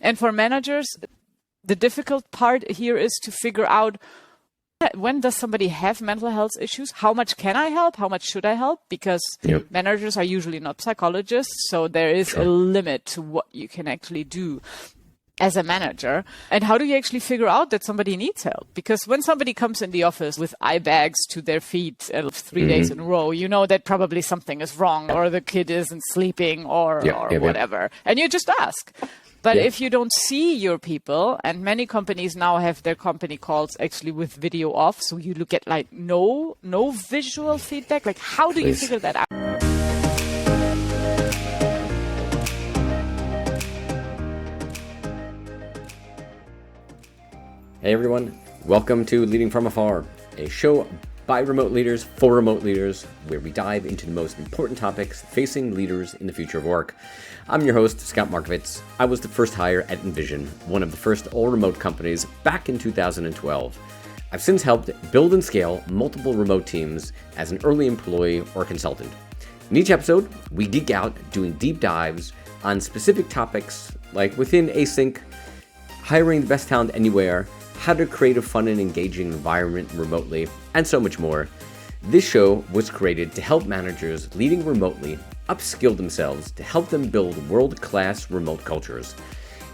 And for managers, the difficult part here is to figure out, when does somebody have mental health issues? How much can I help? How much should I help? Because managers are usually not psychologists, so there is a limit to what you can actually do as a manager. And how do you actually figure out that somebody needs help? Because when somebody comes in the office with eye bags to their feet 3 days in a row, you know that probably something is wrong, or the kid isn't sleeping, or whatever. And you just ask. But if you don't see your people, and many companies now have their company calls actually with video off, so you look at like no visual feedback, like how do you figure that out? Hey everyone, welcome to Leading From Afar, a show by remote leaders for remote leaders, where we dive into the most important topics facing leaders in the future of work. I'm your host, Scott Markovitz. I was the first hire at Envision, one of the first all-remote companies back in 2012. I've since helped build and scale multiple remote teams as an early employee or consultant. In each episode, we geek out doing deep dives on specific topics like within async, hiring the best talent anywhere, how to create a fun and engaging environment remotely, and so much more. This show was created to help managers leading remotely upskill themselves to help them build world-class remote cultures.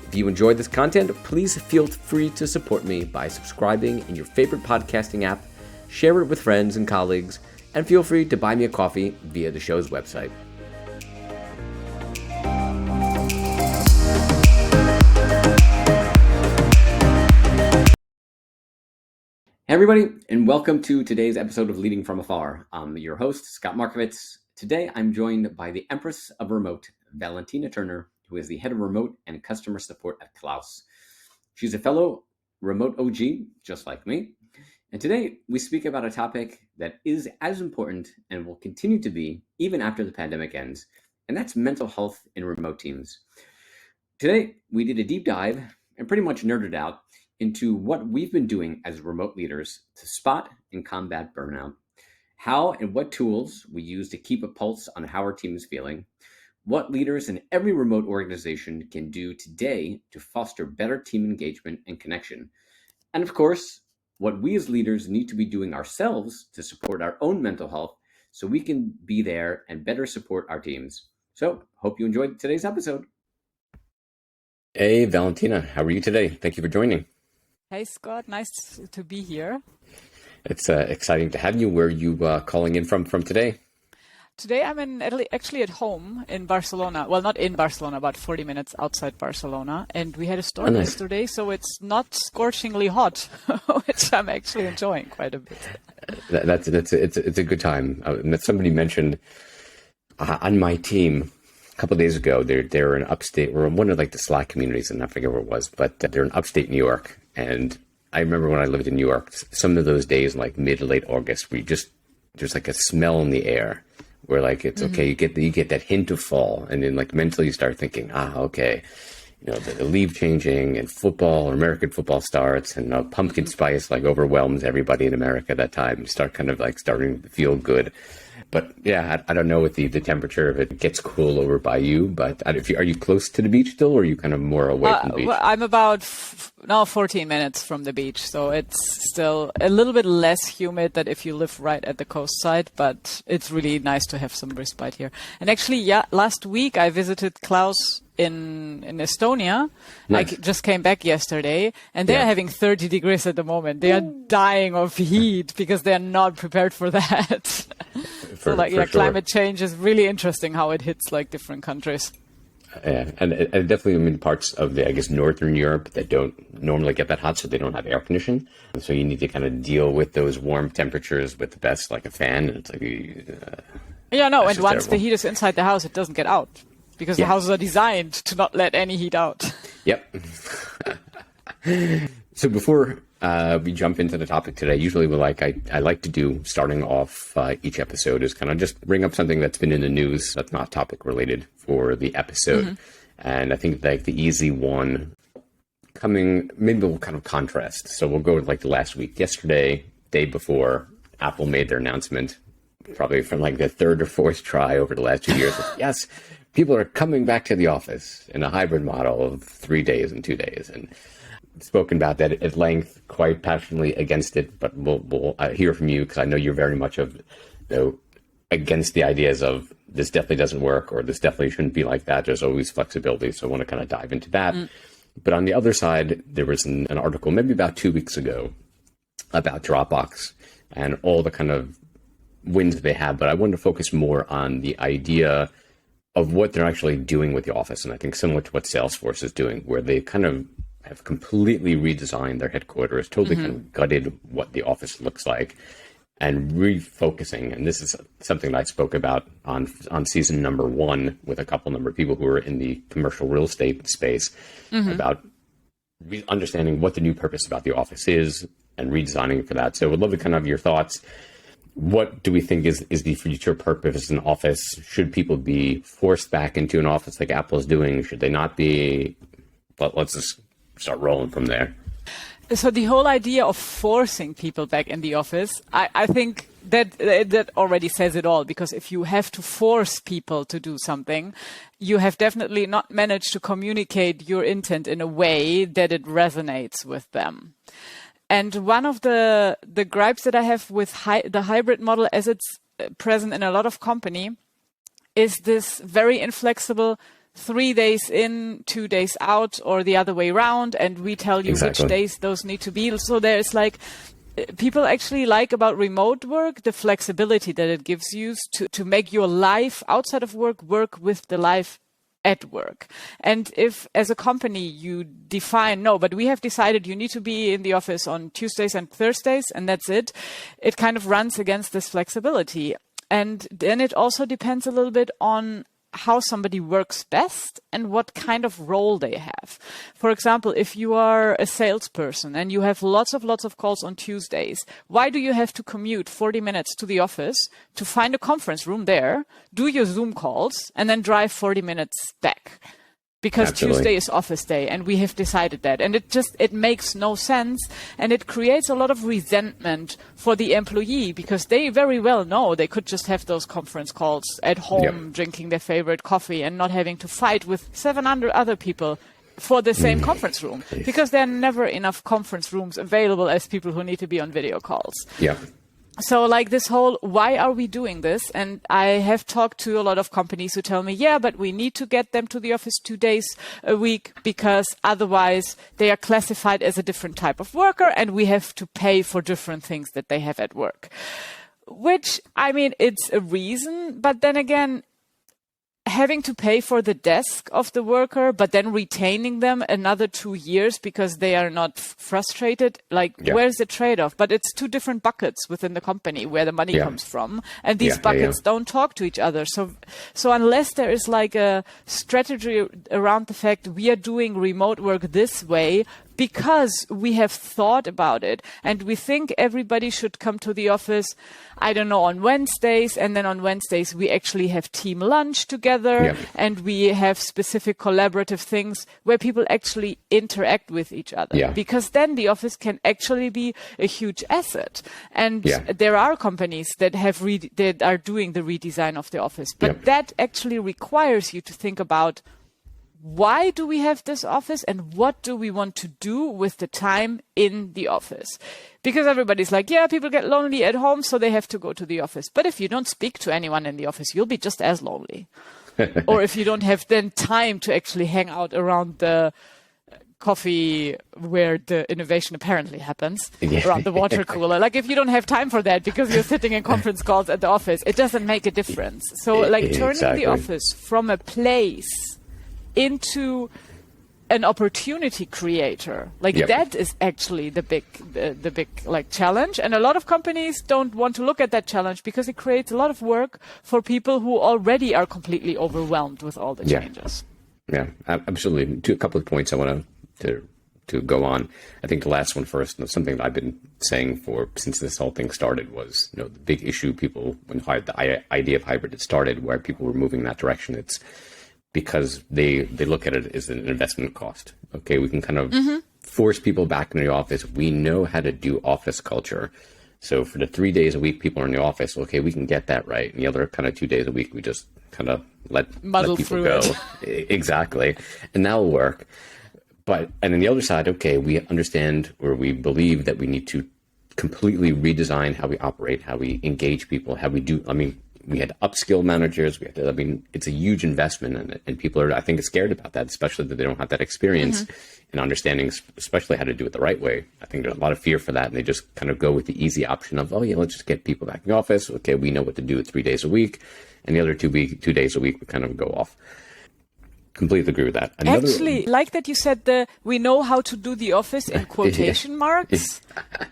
If you enjoy this content, please feel free to support me by subscribing in your favorite podcasting app, share it with friends and colleagues, and feel free to buy me a coffee via the show's website. Hey everybody, and welcome to today's episode of Leading From Afar. I'm your host, Scott Markovitz. Today, I'm joined by the Empress of Remote, Valentina Thörner, who is the head of remote and customer support at Klaus. She's a fellow remote OG, just like me. And today, we speak about a topic that is as important and will continue to be even after the pandemic ends, and that's mental health in remote teams. Today, we did a deep dive and pretty much nerded out into what we've been doing as remote leaders to spot and combat burnout, how and what tools we use to keep a pulse on how our team is feeling, what leaders in every remote organization can do today to foster better team engagement and connection, and of course, what we as leaders need to be doing ourselves to support our own mental health so we can be there and better support our teams. So, hope you enjoyed today's episode. Hey, Valentina, how are you today? Thank you for joining. Hey, Scott. Nice to be here. It's exciting to have you. Where are you calling in from today? Today I'm actually at home in Barcelona. Well, not in Barcelona, about 40 minutes outside Barcelona. And we had a storm yesterday, so it's not scorchingly hot, which I'm actually enjoying quite a bit. It's a good time. Somebody mentioned on my team a couple of days ago, they're in upstate, we're in one of like the Slack communities, and I forget where it was, but they're in upstate New York. And I remember when I lived in New York, some of those days, like mid to late August, there's like a smell in the air where like, it's okay. You get that hint of fall. And then like mentally you start thinking, okay, you know, the leaf changing and football, American football starts, and pumpkin spice like overwhelms everybody in America at that time. You start kind of like starting to feel good. But yeah, I don't know what the temperature, if it gets cool over by you, but are you close to the beach still, or are you kind of more away from the beach? Well, I'm about 14 minutes from the beach, so it's still a little bit less humid than if you live right at the coast side, but it's really nice to have some respite here. And actually, last week I visited Klaus in Estonia. Nice. I just came back yesterday, and they're having 30 degrees at the moment. They are dying of heat because they're not prepared for that. Climate change is really interesting how it hits like different countries. Yeah, and definitely parts of the, I guess, Northern Europe that don't normally get that hot, so they don't have air conditioning. And so you need to kind of deal with those warm temperatures with the best, like a fan. And it's like, and once the heat is inside the house, it doesn't get out because the houses are designed to not let any heat out. Yep. So before we jump into the topic today, usually I like to do, starting off each episode, is kind of just bring up something that's been in the news that's not topic related for the episode. And I think like the easy one maybe we'll kind of contrast. So we'll go with like the last week. Yesterday, day before, Apple made their announcement, probably from like the third or fourth try over the last 2 years. Yes, people are coming back to the office in a hybrid model of 3 days and 2 days, and spoken about that at length, quite passionately against it. But we'll hear from you, because I know you're very much against the ideas of this definitely doesn't work, or this definitely shouldn't be like that. There's always flexibility. So I want to kind of dive into that. But on the other side, there was an article maybe about 2 weeks ago about Dropbox and all the kind of wins they have. But I wanted to focus more on the idea of what they're actually doing with the office. And I think similar to what Salesforce is doing, where they kind of have completely redesigned their headquarters, totally kind of gutted what the office looks like, and refocusing. And this is something that I spoke about on season number 1 with a couple number of people who are in the commercial real estate space, about understanding what the new purpose about the office is and redesigning it for that. So I would love to kind of have your thoughts. What do we think is the future purpose in office? Should people be forced back into an office like Apple is doing? Should they not be? But let's just start rolling from there. So the whole idea of forcing people back in the office, I think that already says it all, because if you have to force people to do something, you have definitely not managed to communicate your intent in a way that it resonates with them. And one of the gripes that I have with the hybrid model as it's present in a lot of company is this very inflexible 3 days in, 2 days out, or the other way around, and we tell you which days those need to be. So there's like, people actually like about remote work the flexibility that it gives you to make your life outside of work with the life at work. And if as a company you define, no, but we have decided you need to be in the office on Tuesdays and Thursdays, and that's it, it kind of runs against this flexibility. And then it also depends a little bit on how somebody works best and what kind of role they have. For example, if you are a salesperson and you have lots of calls on Tuesdays, why do you have to commute 40 minutes to the office to find a conference room there, do your Zoom calls, and then drive 40 minutes back? Because Tuesday is office day, and we have decided that. And it makes no sense, and it creates a lot of resentment for the employee, because they very well know they could just have those conference calls at home, drinking their favorite coffee and not having to fight with 700 other people for the same conference room, because there are never enough conference rooms available as people who need to be on video calls. So like this whole, why are we doing this? And I have talked to a lot of companies who tell me, yeah, but we need to get them to the office 2 days a week, because otherwise they are classified as a different type of worker and we have to pay for different things that they have at work. Which, I mean, it's a reason, but then again, having to pay for the desk of the worker, but then retaining them another 2 years because they are not frustrated, like where's the trade-off? But it's 2 different buckets within the company where the money comes from, and these buckets don't talk to each other. So unless there is like a strategy around the fact we are doing remote work this way because we have thought about it and we think everybody should come to the office, I don't know, on Wednesdays, and then on Wednesdays we actually have team lunch together and we have specific collaborative things where people actually interact with each other, because then the office can actually be a huge asset. And there are companies that have that are doing the redesign of the office, but that actually requires you to think about, why do we have this office and what do we want to do with the time in the office? Because everybody's like, yeah, people get lonely at home, so they have to go to the office. But if you don't speak to anyone in the office, you'll be just as lonely. Or if you don't have then time to actually hang out around the coffee where the innovation apparently happens, around the water cooler. Like if you don't have time for that because you're sitting in conference calls at the office, it doesn't make a difference. So like turning the office from a place into an opportunity creator, like that is actually the big like challenge. And a lot of companies don't want to look at that challenge because it creates a lot of work for people who already are completely overwhelmed with all the changes. Yeah, absolutely. A couple of points I want to go on. I think the last one first, something that I've been saying since this whole thing started was, the big issue people, when the idea of hybrid had started, where people were moving in that direction, it's because they look at it as an investment cost. Okay, we can kind of force people back in the office. We know how to do office culture. So for the 3 days a week people are in the office, okay, we can get that right. And the other kind of 2 days a week, we just kind of let muddle people through go. it. Exactly. And that'll work. And on the other side, okay, we understand or we believe that we need to completely redesign how we operate, how we engage people, how we do. I mean, we had upskill managers. It's a huge investment, and people are, I think, scared about that, especially that they don't have that experience in understanding, especially how to do it the right way. I think there's a lot of fear for that, and they just kind of go with the easy option of, oh yeah, let's just get people back in the office. Okay, we know what to do 3 days a week, and the other 2 days a week we kind of go off. Completely agree with that. Actually, like that you said we know how to do the office in quotation marks,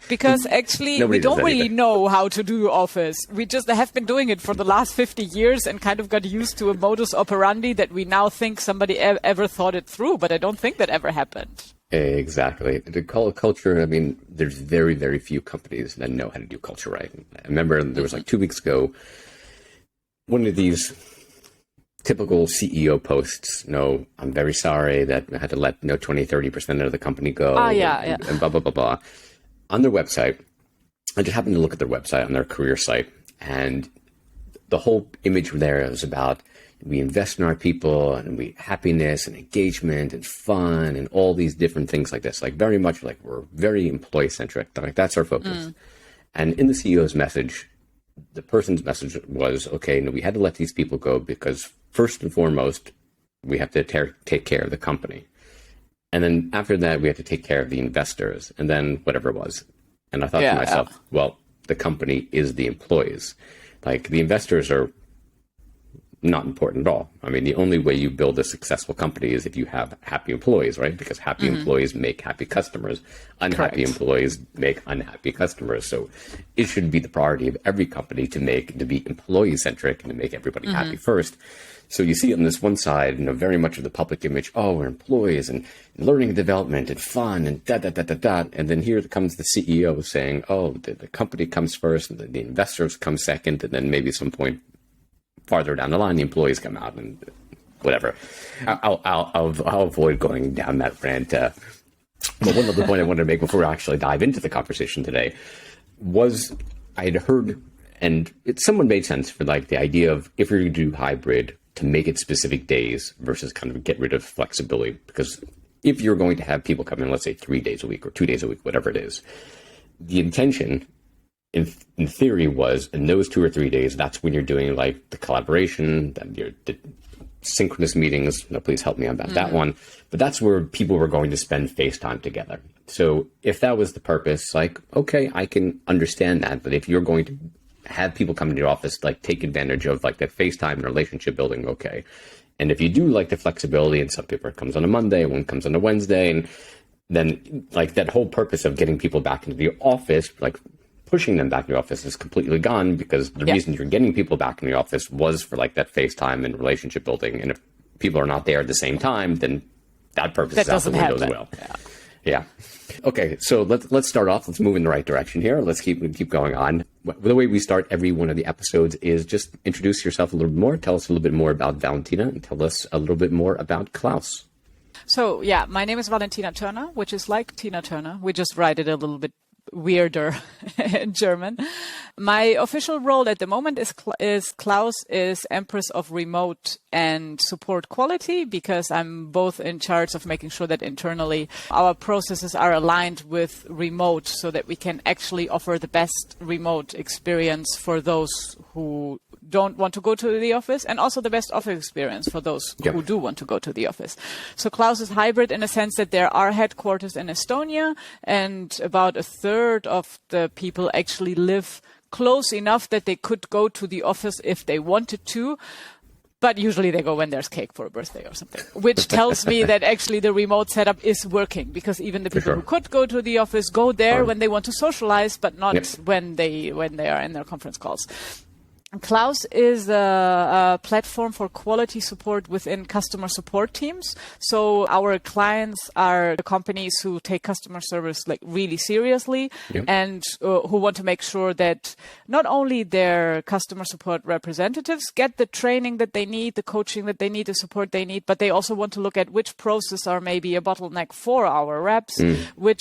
because actually we don't really know how to do office. We just have been doing it for the last 50 years and kind of got used to a modus operandi that we now think somebody ever thought it through, but I don't think that ever happened. Exactly. To call it culture, I mean, there's very, very few companies that know how to do culture right. I remember there was like 2 weeks ago, one of these typical CEO posts, no, I'm very sorry that I had to let 20-30% of the company go. And blah, blah, blah, blah. On their website, I just happened to look at their website on their career site, and the whole image there was about we invest in our people and we happiness and engagement and fun and all these different things like this, like very much like we're very employee centric. Like that's our focus. And in the CEO's message, the person's message was, okay, no, we had to let these people go because first and foremost, we have to take care of the company. And then after that, we have to take care of the investors and then whatever it was. And I thought to myself, well, the company is the employees. Like the investors are not important at all. I mean, the only way you build a successful company is if you have happy employees, right? Because happy employees make happy customers. Unhappy employees make unhappy customers. So it should be the priority of every company to be employee centric and to make everybody happy first. So you see on this one side, very much of the public image, oh, we're employees and learning and development and fun and da. And then here comes the CEO saying, oh, the company comes first and the investors come second. And then maybe at some point farther down the line, the employees come out and whatever. I'll avoid going down that rant. But one other point I wanted to make before we actually dive into the conversation today was I had heard, and it somewhat made sense for like the idea of if you're going to do hybrid, to make it specific days versus kind of get rid of flexibility. Because if you're going to have people come in, let's say 3 days a week or 2 days a week, whatever it is, the intention in theory was in those 2 or 3 days, that's when you're doing like the collaboration, the synchronous meetings. Please help me about that one. But that's where people were going to spend face time together. So if that was the purpose, like, okay, I can understand that. But if you're going to have people come into your office, like take advantage of like that FaceTime and relationship building, okay. And if you do like the flexibility, and some people it comes on a Monday, one comes on a Wednesday, and then like that whole purpose of getting people back into the office, like pushing them back in the office is completely gone, because the reason you're getting people back in the office was for like that FaceTime and relationship building. And if people are not there at the same time, then that purpose is out the window as well. Yeah. Okay, so let's start off. Let's move in the right direction here. Let's keep going on. The way we start every one of the episodes is just introduce yourself a little bit more. Tell us a little bit more about Valentina, and tell us a little bit more about Klaus. So yeah, my name is Valentina Thörner, which is like Tina Turner. We just write it a little bit weirder in German. My official role at the moment is Klaus is Empress of Remote and Support Quality, because I'm both in charge of making sure that internally our processes are aligned with remote, so that we can actually offer the best remote experience for those who don't want to go to the office, and also the best office experience for those who do want to go to the office. So Klaus is hybrid in a sense that there are headquarters in Estonia, and about a third of the people actually live close enough that they could go to the office if they wanted to. But usually they go when there's cake for a birthday or something, which tells me that actually the remote setup is working, because even the people who could go to the office go there when they want to socialize, but not when they are in their conference calls. Klaus is a platform for quality support within customer support teams. So our clients are the companies who take customer service like really seriously, and who want to make sure that not only their customer support representatives get the training that they need, the coaching that they need, the support they need, but they also want to look at which process are maybe a bottleneck for our reps, where's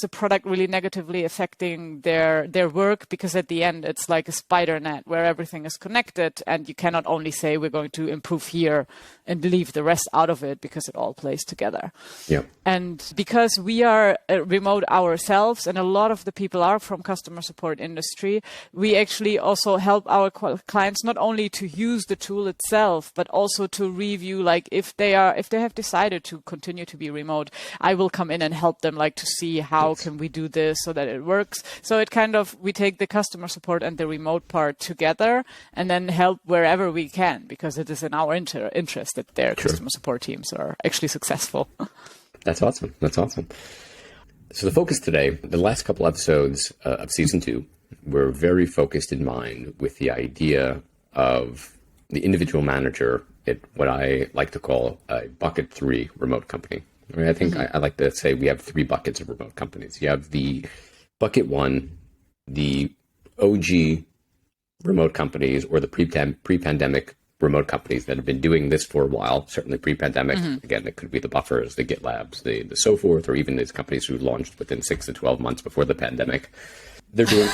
the product really negatively affecting their work, because at the end it's like a spider net where everything is connected, and you cannot only say we're going to improve here and leave the rest out of it, because it all plays together. Yeah. And because we are remote ourselves, and a lot of the people are from customer support industry, we actually also help our clients not only to use the tool itself, but also to review, like if they have decided to continue to be remote, I will come in and help them, like to see how can we do this so that it works. So it kind of, we take the customer support and the remote part together, and then help wherever we can, because it is in our interest that their customer support teams are actually successful. That's awesome. That's awesome. So the focus today, the last couple episodes of season 2, were very focused in mind with the idea of the individual manager at what I like to call a bucket 3 remote company. I mean, I think I like to say we have 3 buckets of remote companies. You have the bucket 1, the OG remote companies, or the pre-pandemic remote companies that have been doing this for a while, certainly pre-pandemic. Again, it could be the Buffers, the GitLabs, the so forth, or even these companies who launched within 6 to 12 months before the pandemic. They're doing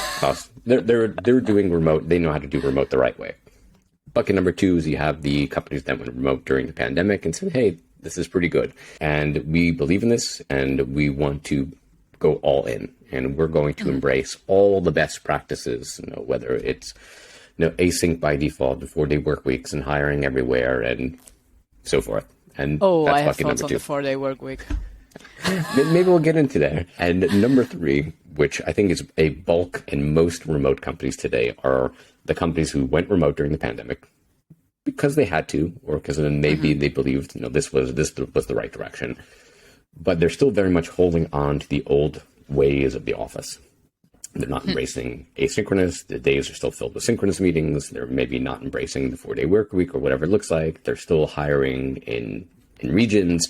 they're doing remote. They know how to do remote the right way. Bucket number 2 is you have the companies that went remote during the pandemic and said, hey, this is pretty good, and we believe in this, and we want to go all in, and we're going to embrace all the best practices, whether it's async by default, the 4-day work weeks, and hiring everywhere, and so forth. And that's I have bucket thoughts number 2. on the 4-day work week. Maybe we'll get into that. And number 3, which I think is a bulk in most remote companies today, are the companies who went remote during the pandemic because they had to, or because maybe they believed this was the right direction, but they're still very much holding on to the old ways of the office. They're not embracing asynchronous. The days are still filled with synchronous meetings. They're maybe not embracing the 4-day work week or whatever it looks like. They're still hiring in regions,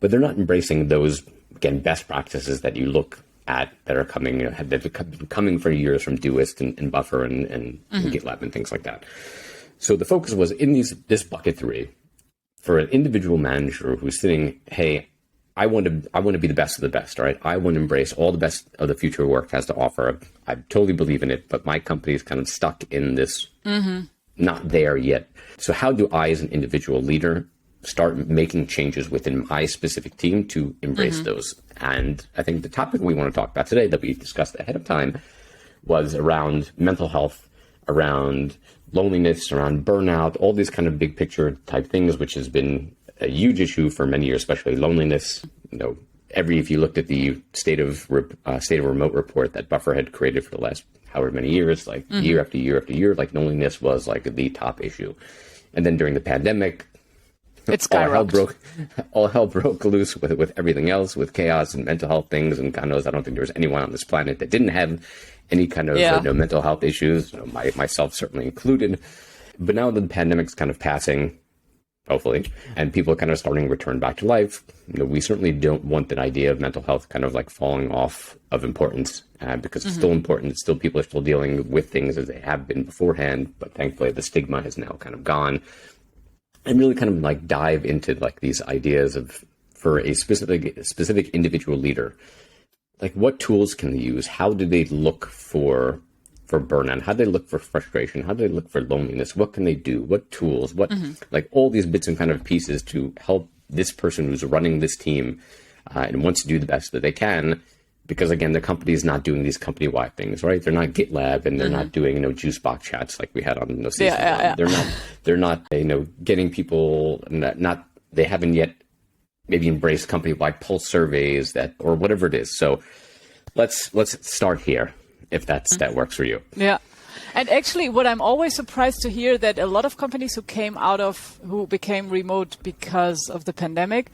but they're not embracing those, again, best practices that you look at that are coming, they've been coming for years from Doist and Buffer and GitLab and things like that. So the focus was in this bucket 3 for an individual manager who's sitting, hey, I want to be the best of the best, right? I want to embrace all the best of the future work has to offer. I totally believe in it, but my company is kind of stuck in this, not there yet. So how do I, as an individual leader, start making changes within my specific team to embrace those? And I think the topic we want to talk about today that we discussed ahead of time was around mental health, around loneliness, around burnout, all these kind of big picture type things, which has been a huge issue for many years, especially loneliness. If you looked at the state of remote report that Buffer had created for the last however many years, like year after year after year, like loneliness was like the top issue. And then during the pandemic, all hell broke loose with everything else, with chaos and mental health things. And God knows, I don't think there was anyone on this planet that didn't have any kind of mental health issues, myself certainly included. But now the pandemic's kind of passing, hopefully, and people are kind of starting to return back to life. We certainly don't want that idea of mental health kind of like falling off of importance, because it's still important. It's still, people are still dealing with things as they have been beforehand, but thankfully the stigma has now kind of gone. And really kind of like dive into like these ideas of, for a specific individual leader, like what tools can they use? How do they look for burnout? How do they look for frustration? How do they look for loneliness? What can they do? What tools? Like all these bits and kind of pieces to help this person who's running this team and wants to do the best that they can. Because again, the company is not doing these company-wide things, right? They're not GitLab, and they're not doing juice box chats like we had on season 1. They're not getting people. They haven't yet maybe embraced company-wide pulse surveys or whatever it is. So let's start here, if that works for you. Yeah. And actually, what I'm always surprised to hear, that a lot of companies who became remote because of the pandemic,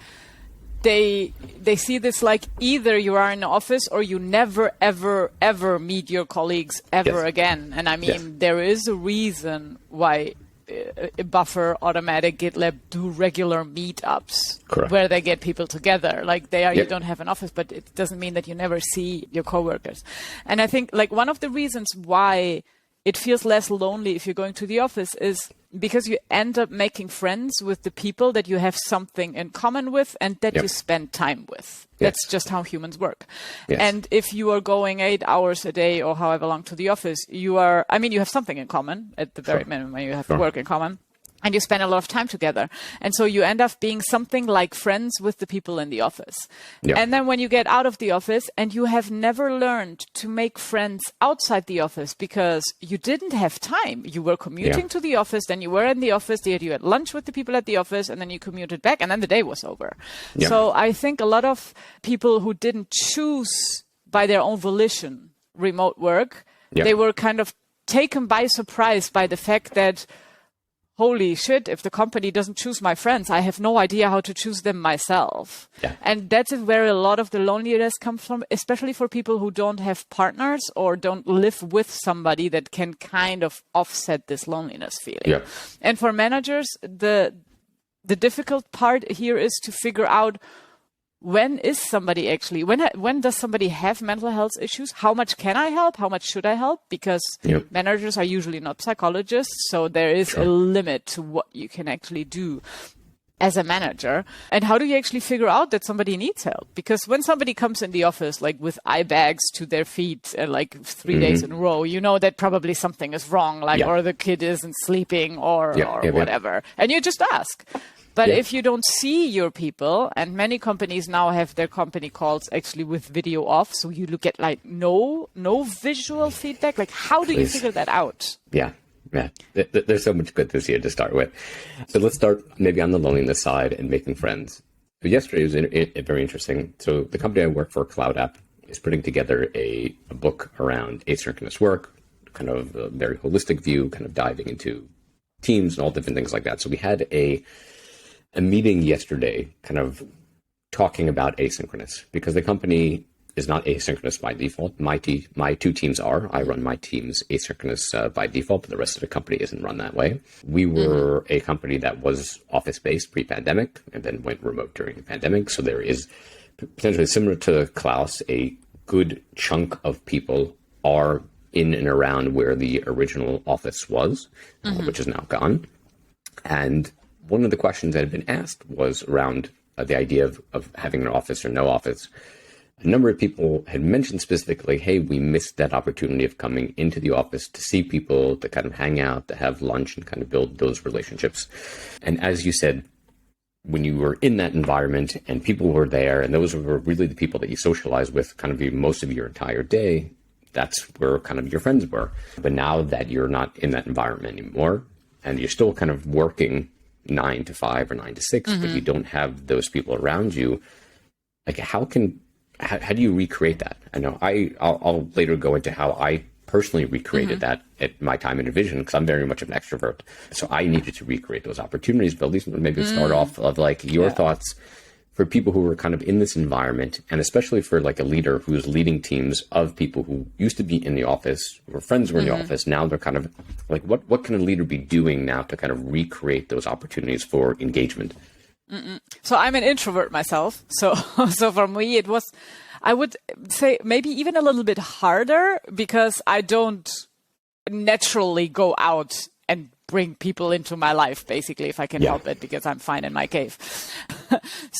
they see this like either you are in the office or you never, ever, ever meet your colleagues ever again. And I mean, there is a reason why Buffer, Automatic, GitLab do regular meetups. Correct. Where they get people together. Like you don't have an office, but it doesn't mean that you never see your coworkers. And I think like one of the reasons why it feels less lonely if you're going to the office is because you end up making friends with the people that you have something in common with and that you spend time with. That's just how humans work. Yes. And if you are going 8 hours a day or however long to the office, you have something in common at the very minimum. You have work in common. And you spend a lot of time together. And so you end up being something like friends with the people in the office. Yep. And then when you get out of the office and you have never learned to make friends outside the office because you didn't have time. You were commuting to the office, then you were in the office, you had lunch with the people at the office, and then you commuted back, and then the day was over. Yep. So I think a lot of people who didn't choose by their own volition remote work, they were kind of taken by surprise by the fact that holy shit, if the company doesn't choose my friends, I have no idea how to choose them myself. Yeah. And that's where a lot of the loneliness comes from, especially for people who don't have partners or don't live with somebody that can kind of offset this loneliness feeling. Yeah. And for managers, the difficult part here is to figure out when does somebody have mental health issues? How much can I help? How much should I help? Because managers are usually not psychologists, so there is a limit to what you can actually do as a manager. And how do you actually figure out that somebody needs help? Because when somebody comes in the office like with eye bags to their feet like 3 days in a row, you know that probably something is wrong, or the kid isn't sleeping or whatever. And you just ask. But if you don't see your people, and many companies now have their company calls actually with video off, so you look at like no visual feedback. Like, how do you figure that out? Yeah. There's so much good this year to start with. So let's start maybe on the loneliness side and making friends. So yesterday was very interesting. So the company I work for, Cloud App, is putting together a book around asynchronous work, kind of a very holistic view, kind of diving into teams and all different things like that. So we had a meeting yesterday kind of talking about asynchronous because the company is not asynchronous by default. My two teams are. I run my teams asynchronous by default, but the rest of the company isn't run that way. We were a company that was office-based pre-pandemic and then went remote during the pandemic. So there is potentially similar to Klaus, a good chunk of people are in and around where the original office was, which is now gone. And one of the questions that had been asked was around the idea of having an office or no office. A number of people had mentioned specifically, hey, we missed that opportunity of coming into the office to see people, to kind of hang out, to have lunch and kind of build those relationships. And as you said, when you were in that environment and people were there, and those were really the people that you socialized with kind of most of your entire day, that's where kind of your friends were. But now that you're not in that environment anymore, and you're still kind of working 9 to 5 or 9 to 6, but you don't have those people around you. Like, how do you recreate that? I know I'll later go into how I personally recreated that at my time in Division, because I'm very much of an extrovert. So I needed to recreate those opportunities, but at least maybe start off of like your thoughts for people who were kind of in this environment, and especially for like a leader who's leading teams of people who used to be in the office, or friends were in the office. Now they're kind of like, what can a leader be doing now to kind of recreate those opportunities for engagement? So I'm an introvert myself. So for me, it was, I would say maybe even a little bit harder because I don't naturally go out and bring people into my life, basically, if I can help it, because I'm fine in my cave.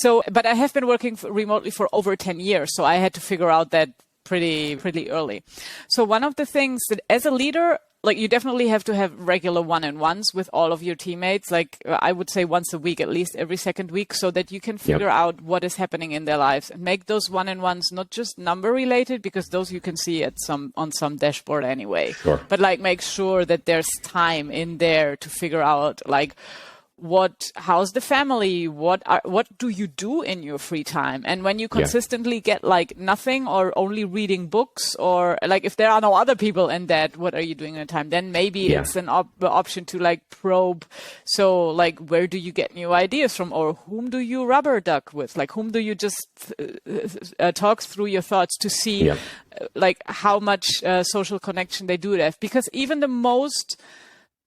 But I have been working remotely for over 10 years, so I had to figure out that pretty early. So one of the things that as a leader, like, you definitely have to have regular one-on-ones with all of your teammates, like I would say once a week, at least every second week, so that you can figure out what is happening in their lives and make those one-on-ones not just number related, because those you can see on some dashboard anyway, but like make sure that there's time in there to figure out like how's the family, what do you do in your free time? And when you consistently get like nothing or only reading books, or like if there are no other people in that, what are you doing in the time? Then maybe it's an option to like probe. So like, where do you get new ideas from, or whom do you rubber duck with? Like, whom do you just talk through your thoughts to see like how much social connection they do have? Because even the most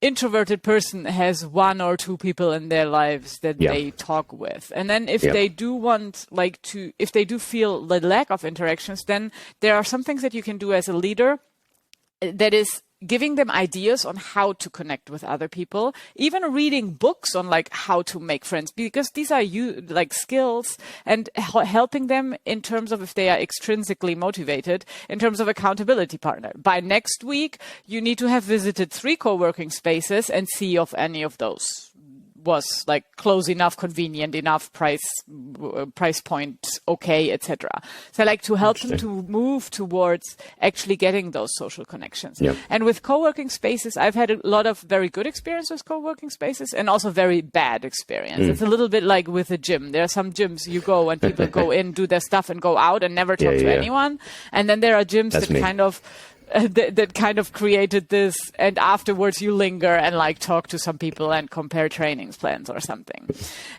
introverted person has one or two people in their lives that they talk with. And then if they do want if they do feel the lack of interactions, then there are some things that you can do as a leader that is giving them ideas on how to connect with other people, even reading books on like how to make friends, because these are like skills, and helping them in terms of if they are extrinsically motivated, in terms of accountability partner. By next week, you need to have visited 3 co-working spaces and see if any of those was like close enough, convenient enough, price point okay, etc. So I like to help them to move towards actually getting those social connections. Yep. And with co-working spaces, I've had a lot of very good experience with co-working spaces and also very bad experience. It's a little bit like with a gym. There are some gyms you go and people go in, do their stuff and go out and never talk to anyone. And then there are gyms that kind of created this, and afterwards you linger and like talk to some people and compare trainings plans or something.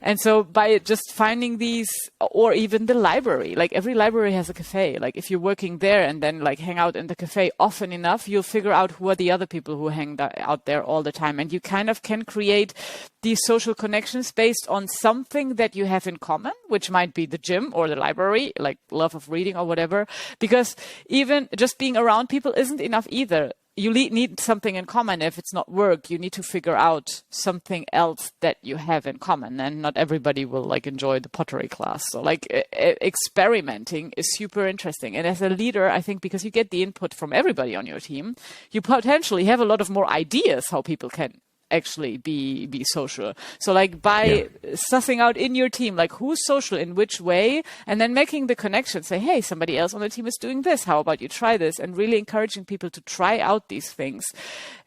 And so by just finding these, or even the library, like every library has a cafe. Like if you're working there and then like hang out in the cafe often enough, you'll figure out who are the other people who hang out there all the time. And you kind of can create these social connections based on something that you have in common, which might be the gym or the library, like love of reading or whatever. Because even just being around people isn't enough either. You need something in common. If it's not work, you need to figure out something else that you have in common. And not everybody will like enjoy the pottery class. So like experimenting is super interesting. And as a leader, I think because you get the input from everybody on your team, you potentially have a lot of more ideas how people can actually be social. So like by sussing out in your team, like who's social in which way, and then making the connection, say, hey, somebody else on the team is doing this. How about you try this? And really encouraging people to try out these things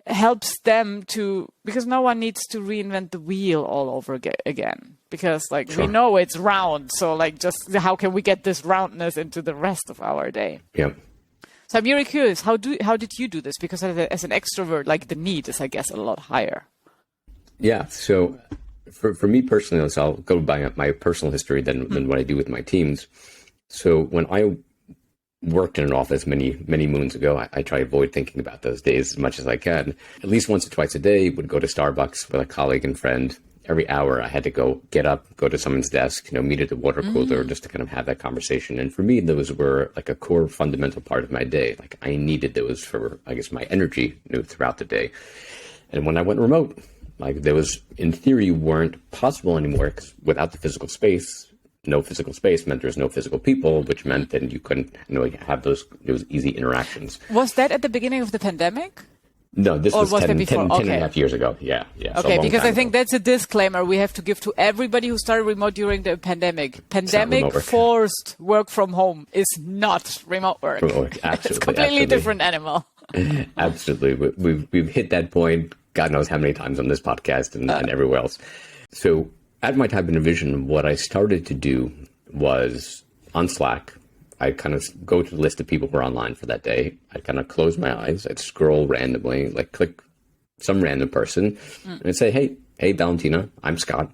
helps them to, because no one needs to reinvent the wheel all over again. Because like we know it's round. So like just how can we get this roundness into the rest of our day? Yeah. So I'm really curious, how did you do this? Because as an extrovert, like the need is, I guess, a lot higher. Yeah. So for me personally, so I'll go by my personal history than what I do with my teams. So when I worked in an office many moons ago, I try to avoid thinking about those days as much as I can. At least once or twice a day, would go to Starbucks with a colleague and friend. Every hour I had to get up, go to someone's desk, meet at the water cooler just to kind of have that conversation. And for me, those were like a core fundamental part of my day. Like I needed those for, I guess, my energy throughout the day. And when I went remote, like those in theory weren't possible anymore, because without the physical space, no physical space meant there's no physical people, which meant that you couldn't have those easy interactions. Was that at the beginning of the pandemic? No, this was 10 and a half years ago. Yeah. Okay, because I think that's a disclaimer we have to give to everybody who started remote during the pandemic. Pandemic forced work from home is not remote work. Absolutely, it's a completely different animal. Absolutely. We've hit that point, God knows how many times on this podcast and everywhere else. So at my type of division, what I started to do was on Slack, I'd kind of go to the list of people who were online for that day. I'd kind of close my eyes. I'd scroll randomly, like click some random person and I'd say, hey, Valentina, I'm Scott.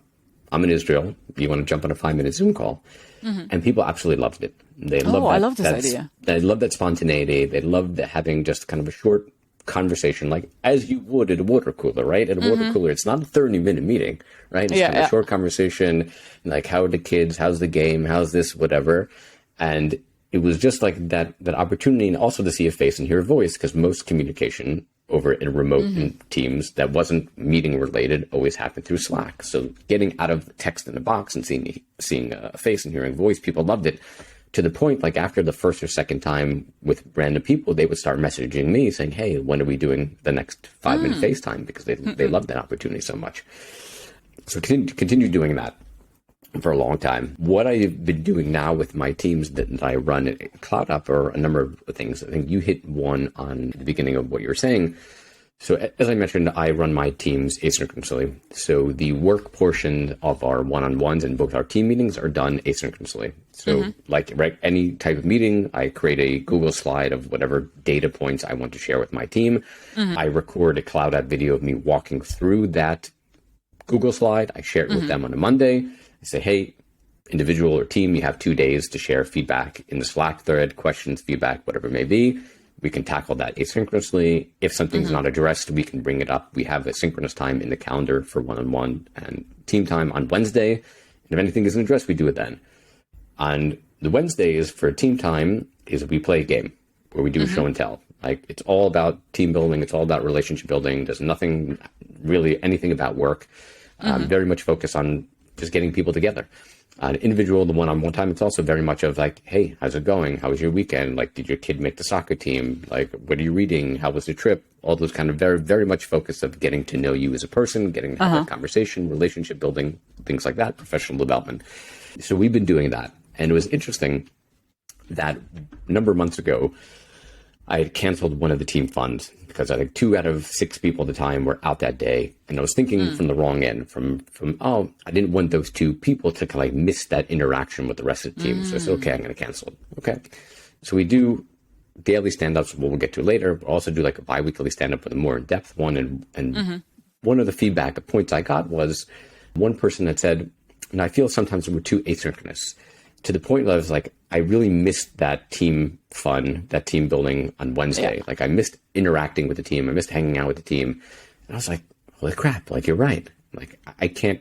I'm in Israel. Do you want to jump on a 5-minute Zoom call? And people absolutely loved it. They loved that. I love this idea. They loved that spontaneity. They loved having just kind of a short conversation, like as you would at a water cooler, right? At a water cooler, it's not a 30-minute meeting, right? It's kind of a short conversation, like how are the kids? How's the game? How's this? Whatever. And it was just like that opportunity, and also to see a face and hear a voice, because most communication over in remote teams that wasn't meeting related always happened through Slack. So getting out of text in a box and seeing a face and hearing a voice, people loved it. To the point, like after the first or second time with random people, they would start messaging me saying, hey, when are we doing the next 5-minute FaceTime? Because they loved that opportunity so much. So continue doing that for a long time. What I've been doing now with my teams that I run at CloudUp are a number of things. I think you hit one on the beginning of what you were saying. So as I mentioned, I run my teams asynchronously. So the work portion of our one-on-ones and both our team meetings are done asynchronously. So like any type of meeting, I create a Google slide of whatever data points I want to share with my team. I record a CloudUp video of me walking through that Google slide. I share it with them on a Monday. I say, hey, individual or team, you have 2 days to share feedback in the Slack thread, questions, feedback, whatever it may be. We can tackle that asynchronously. If something's not addressed, we can bring it up. We have a synchronous time in the calendar for one-on-one and team time on Wednesday. And if anything isn't addressed, we do it then. On the Wednesdays for team time is we play a game where we do show and tell. Like, it's all about team building. It's all about relationship building. There's nothing really anything about work. Very much focused on just getting people together. An individual, the one-on-one time, it's also very much of like, hey, how's it going? How was your weekend? Like, did your kid make the soccer team? Like, what are you reading? How was the trip? All those kind of very, very much focused of getting to know you as a person, getting to have that conversation, relationship building, things like that, professional development. So we've been doing that. And it was interesting that a number of months ago, I had canceled one of the team funds because I think 2 out of 6 people at the time were out that day. And I was thinking from the wrong end, from I didn't want those 2 people to kind of like miss that interaction with the rest of the team. So I said, okay, I'm going to cancel it. Okay. So we do daily stand-ups, we'll get to later. We'll also do like a bi-weekly stand-up with a more in-depth one. And one of the feedback, the points I got was one person that said, and I feel sometimes we're too asynchronous, to the point where I was like, I really missed that team fun, that team building on Wednesday. Yeah. Like, I missed interacting with the team. I missed hanging out with the team. And I was like, holy crap, like, you're right. Like, I can't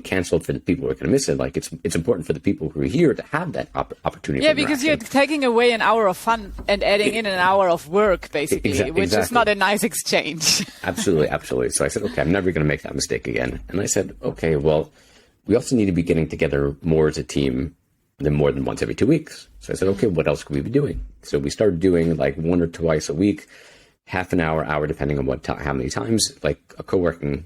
cancel it for the people who are going to miss it. Like, it's important for the people who are here to have that opportunity. Yeah, because you're taking away an hour of fun and adding in an hour of work, basically, which is not a nice exchange. Absolutely. So I said, okay, I'm never going to make that mistake again. And I said, okay, well, we also need to be getting together more as a team than more than once every 2 weeks. So I said, okay, what else could we be doing? So we started doing like 1 or 2 twice a week, half an hour, depending on how many times, like a co-working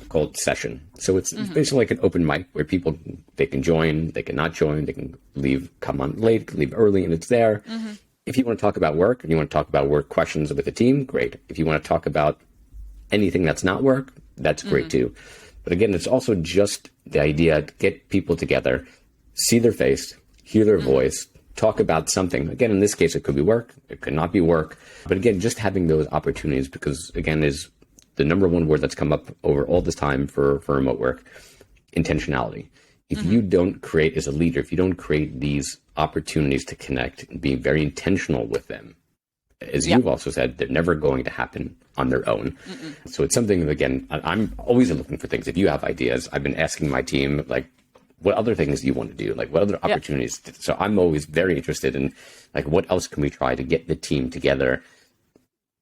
called session. So it's basically like an open mic where people, they can join, they can not join, they can come on late, leave early, and it's there. If you want to talk about work and you want to talk about work questions with the team, great. If you want to talk about anything that's not work, that's great too. But again, it's also just the idea to get people together, see their face, hear their voice, talk about something. Again, in this case, it could be work, it could not be work. But again, just having those opportunities, because again, is the number one word that's come up over all this time for remote work, intentionality. If you don't create, as a leader, if you don't create these opportunities to connect and be very intentional with them, as you've also said, they're never going to happen on their own. So it's something, again, I'm always looking for things. If you have ideas, I've been asking my team, like, what other things do you want to do? Like, what other opportunities? So I'm always very interested in, like, what else can we try to get the team together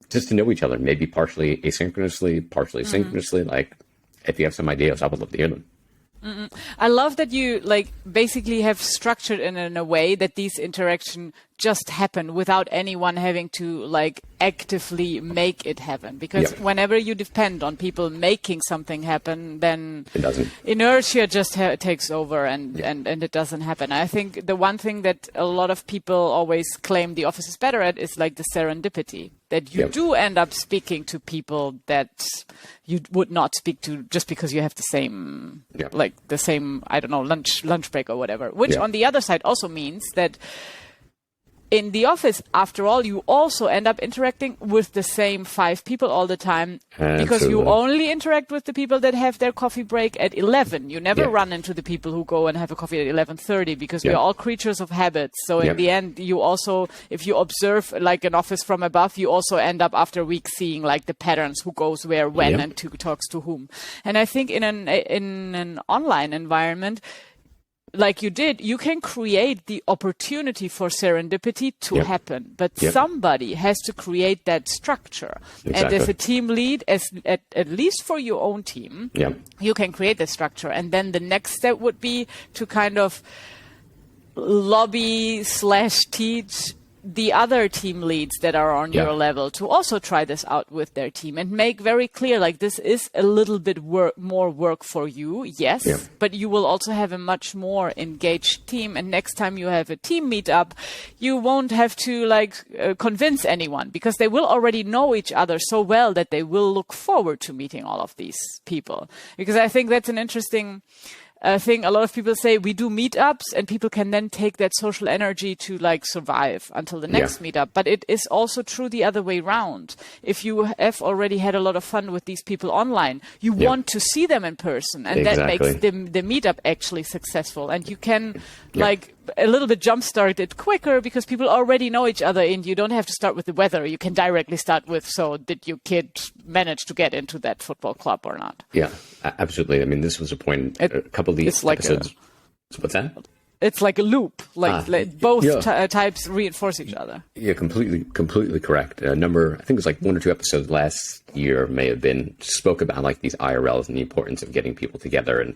just to know each other, maybe partially asynchronously, partially synchronously. Like, if you have some ideas, I would love to hear them. I love that you basically have structured it in a way that these interactions just happen without anyone having to actively make it happen. Because whenever you depend on people making something happen, then it doesn't. Inertia just takes over and it doesn't happen. I think the one thing that a lot of people always claim the office is better at is the serendipity. That you do end up speaking to people that you would not speak to just because you have the same, I don't know, lunch break or whatever. Which on the other side also means that in the office, after all, you also end up interacting with the same 5 people all the time. Absolutely. Because you only interact with the people that have their coffee break at 11. You never run into the people who go and have a coffee at 11:30 because we're all creatures of habits. So in the end, you also, if you observe an office from above, you also end up after a week seeing the patterns, who goes where, when, and who talks to whom. And I think in an online environment, like you did, you can create the opportunity for serendipity to happen, but somebody has to create that structure. Exactly. And as a team lead, at least for your own team, you can create the structure. And then the next step would be to kind of lobby/teach the other team leads that are on your level to also try this out with their team and make very clear, this is a little bit more work for you, but you will also have a much more engaged team. And next time you have a team meetup, you won't have to convince anyone because they will already know each other so well that they will look forward to meeting all of these people. Because I think that's an interesting thing. A lot of people say we do meetups and people can then take that social energy to survive until the next meetup. But it is also true the other way around. If you have already had a lot of fun with these people online, you want to see them in person, and that makes the meetup actually successful. And you can a little bit jumpstart it quicker because people already know each other, and you don't have to start with the weather. You can directly start with, so did your kid manage to get into that football club or not? Yeah, absolutely. I mean, this was a point, a couple of these episodes. What's that? it's like a loop, like both types reinforce each other. Yeah, completely correct. I think it was like 1 or 2 episodes last year may have been, spoke about like these IRLs and the importance of getting people together. And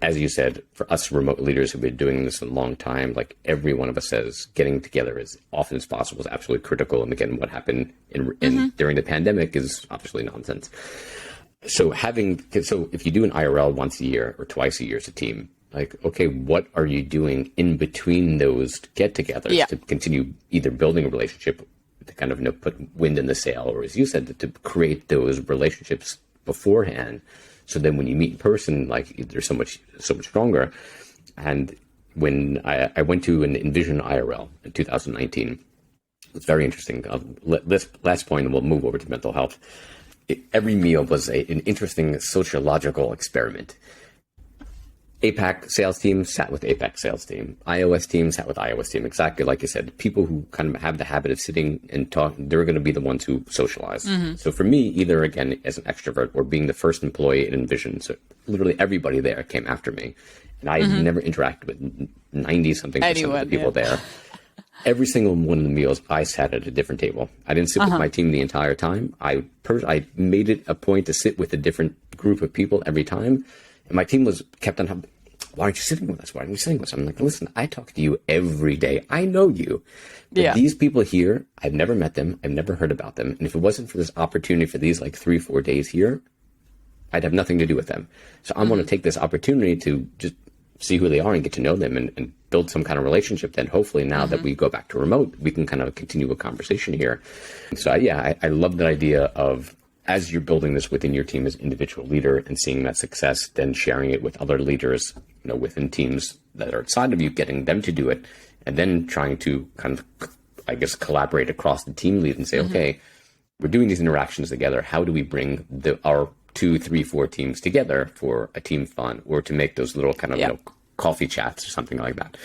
as you said, for us remote leaders who've been doing this a long time, like every one of us says, getting together as often as possible is absolutely critical. And again, what happened during the pandemic is obviously nonsense. So if you do an IRL once a year or twice a year as a team, like, okay, what are you doing in between those get-togethers to continue either building a relationship to kind of put wind in the sail, or as you said, to create those relationships beforehand, so then when you meet in person, like they're so much stronger. And when I went to an Envision IRL in 2019, it's very interesting. This last point, and we'll move over to mental health. Every meal was an interesting sociological experiment. APAC sales team sat with APAC sales team. iOS team sat with iOS team. Exactly like you said, people who kind of have the habit of sitting and talking, they're going to be the ones who socialize. So for me, either again as an extrovert or being the first employee at Envision, so literally everybody there came after me, and I never interacted with 90-something percent of the people there. Every single one of the meals, I sat at a different table. I didn't sit with my team the entire time. I made it a point to sit with a different group of people every time. And my team kept on, why aren't you sitting with us? Why aren't you sitting with us? I'm like, listen, I talk to you every day. I know you. But these people here, I've never met them. I've never heard about them. And if it wasn't for this opportunity for these like 3-4 days here, I'd have nothing to do with them. So I'm going to take this opportunity to just see who they are and get to know them and build some kind of relationship. Then hopefully now that we go back to remote, we can kind of continue a conversation here. So I love that idea of, as you're building this within your team as individual leader and seeing that success, then sharing it with other leaders, within teams that are outside of you, getting them to do it, and then trying to kind of, I guess, collaborate across the team lead and say, okay, we're doing these interactions together. How do we bring our 2, 3, 4 teams together for a team fun, or to make those little kind of coffee chats or something like that?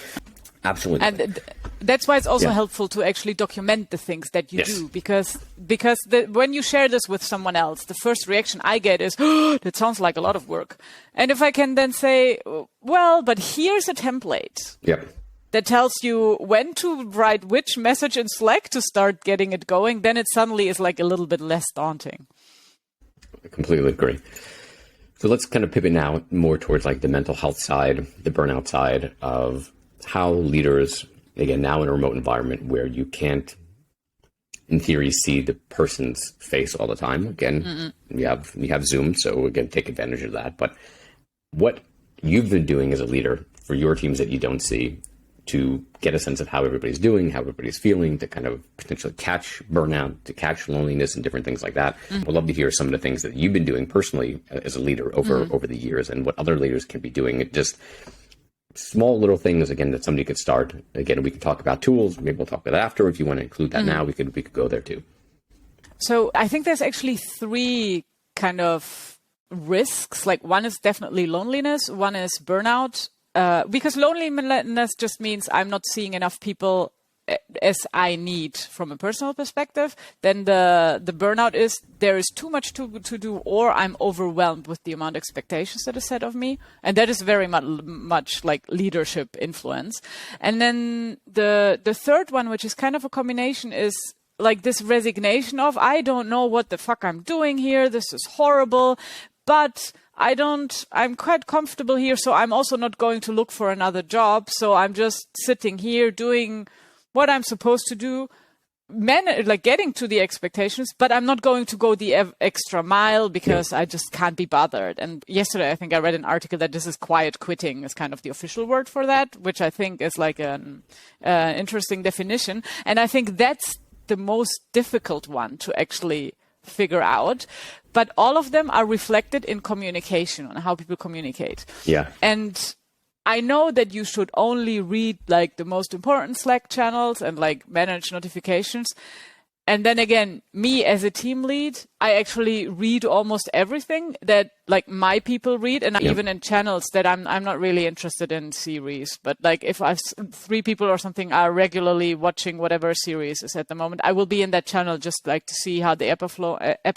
Absolutely. And that's why it's also helpful to actually document the things that you do, because when you share this with someone else, the first reaction I get is, oh, that sounds like a lot of work. And if I can then say, well, but here's a template that tells you when to write which message in Slack to start getting it going, then it suddenly is like a little bit less daunting. I completely agree. So let's kind of pivot now more towards like the mental health side, the burnout side of how leaders, again, now in a remote environment where you can't, in theory, see the person's face all the time. Again, you have Zoom, so again, take advantage of that. But what you've been doing as a leader for your teams that you don't see, to get a sense of how everybody's doing, how everybody's feeling, to kind of potentially catch burnout, to catch loneliness and different things like that. We'd love to hear some of the things that you've been doing personally as a leader over the years, and what other leaders can be doing. Just small little things, again, that somebody could start. Again, we can talk about tools. Maybe we'll talk about that after. If you want to include that now, we could go there too. So I think there's actually 3 kind of risks. Like, one is definitely loneliness. One is burnout. Because loneliness just means I'm not seeing enough people as I need from a personal perspective. Then the burnout is there is too much to do, or I'm overwhelmed with the amount of expectations that is set of me. And that is very much like leadership influence. And then the third one, which is kind of a combination, is like this resignation of, I don't know what the fuck I'm doing here. This is horrible, but I'm quite comfortable here, so I'm also not going to look for another job. So I'm just sitting here doing what I'm supposed to do, like getting to the expectations, but I'm not going to go the extra mile because I just can't be bothered. And yesterday, I think I read an article that this is quiet quitting is kind of the official word for that, which I think is like an interesting definition. And I think that's the most difficult one to actually figure out. But all of them are reflected in communication, on how people communicate. Yeah. And I know that you should only read like the most important Slack channels and like manage notifications. And then again, me as a team lead, I actually read almost everything that like my people read, and even in channels that I'm not really interested in series. But like if 3 people or something are regularly watching whatever series is at the moment, I will be in that channel just like to see how the ebb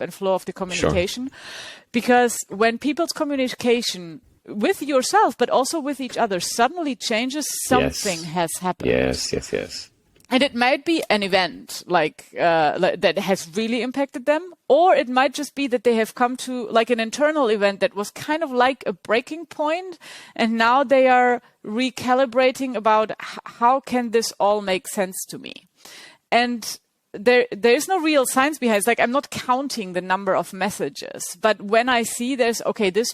and flow of the communication. Sure. Because when people's communication with yourself, but also with each other, suddenly changes, something has happened. Yes. And it might be an event like that has really impacted them, or it might just be that they have come to like an internal event that was kind of like a breaking point, and now they are recalibrating about how can this all make sense to me. And there is no real science behind it. It's like I'm not counting the number of messages, but when I see this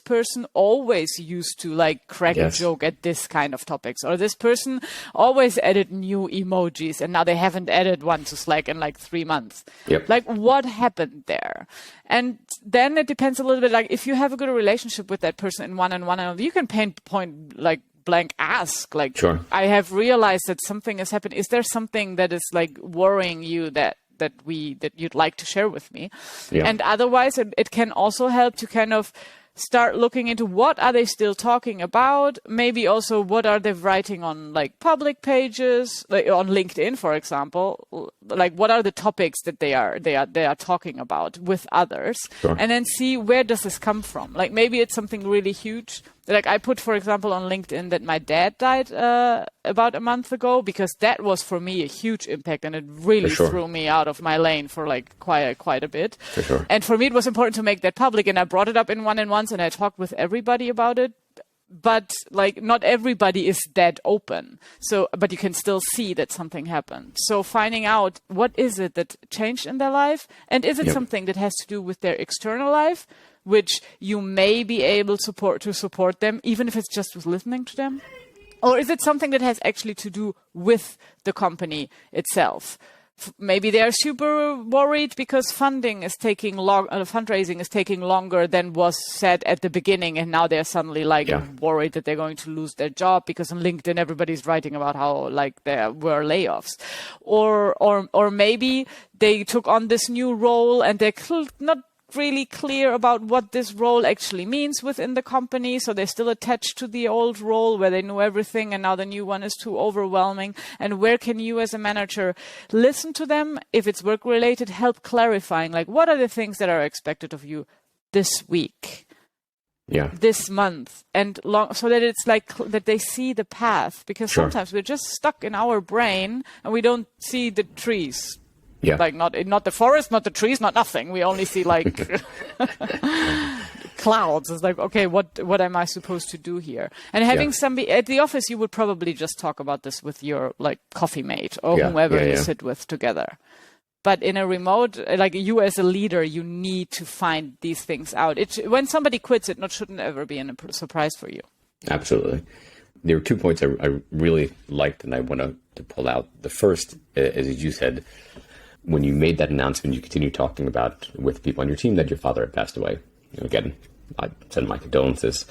person always used to like crack a joke at this kind of topics, or this person always added new emojis and now they haven't added one to Slack in like 3 months. Like what happened there? And then it depends a little bit, like if you have a good relationship with that person in one-on-one, you can point like blank ask, like, sure, I have realized that something has happened. Is there something that is like worrying you that you'd like to share with me? And otherwise it can also help to kind of start looking into what are they still talking about, maybe also what are they writing on like public pages, like on LinkedIn, for example, like what are the topics that they are talking about with others, and then see where does this come from. Like maybe it's something really huge. Like I put, for example, on LinkedIn that my dad died about a month ago, because that was for me a huge impact, and it really threw me out of my lane for like quite a bit. And for me, it was important to make that public, and I brought it up in one-on-ones, and I talked with everybody about it. But like not everybody is that open. So, but you can still see that something happened. So finding out what is it that changed in their life, and is it something that has to do with their external life, which you may be able to support them, even if it's just with listening to them? Or is it something that has actually to do with the company itself? Maybe they're super worried because fundraising is taking longer than was said at the beginning, and now they're suddenly like worried that they're going to lose their job, because on LinkedIn everybody's writing about how like there were layoffs, or maybe they took on this new role and they're not really clear about what this role actually means within the company, so they're still attached to the old role where they know everything, and now the new one is too overwhelming. And where can you as a manager listen to them? If it's work related, help clarifying, like what are the things that are expected of you this week, this month, and so that it's like that they see the path, because sometimes we're just stuck in our brain and we don't see the trees. Like not the forest, not the trees, not nothing. We only see like clouds. It's like, okay, what am I supposed to do here? And having somebody at the office, you would probably just talk about this with your like coffee mate or whomever you sit with together. But in a remote, like you as a leader, you need to find these things out. When somebody quits, it shouldn't ever be a surprise for you. Absolutely. There were 2 points I really liked, and I want to pull out. The first, as you said, when you made that announcement, you continued talking about with people on your team that your father had passed away. Again, I send my condolences.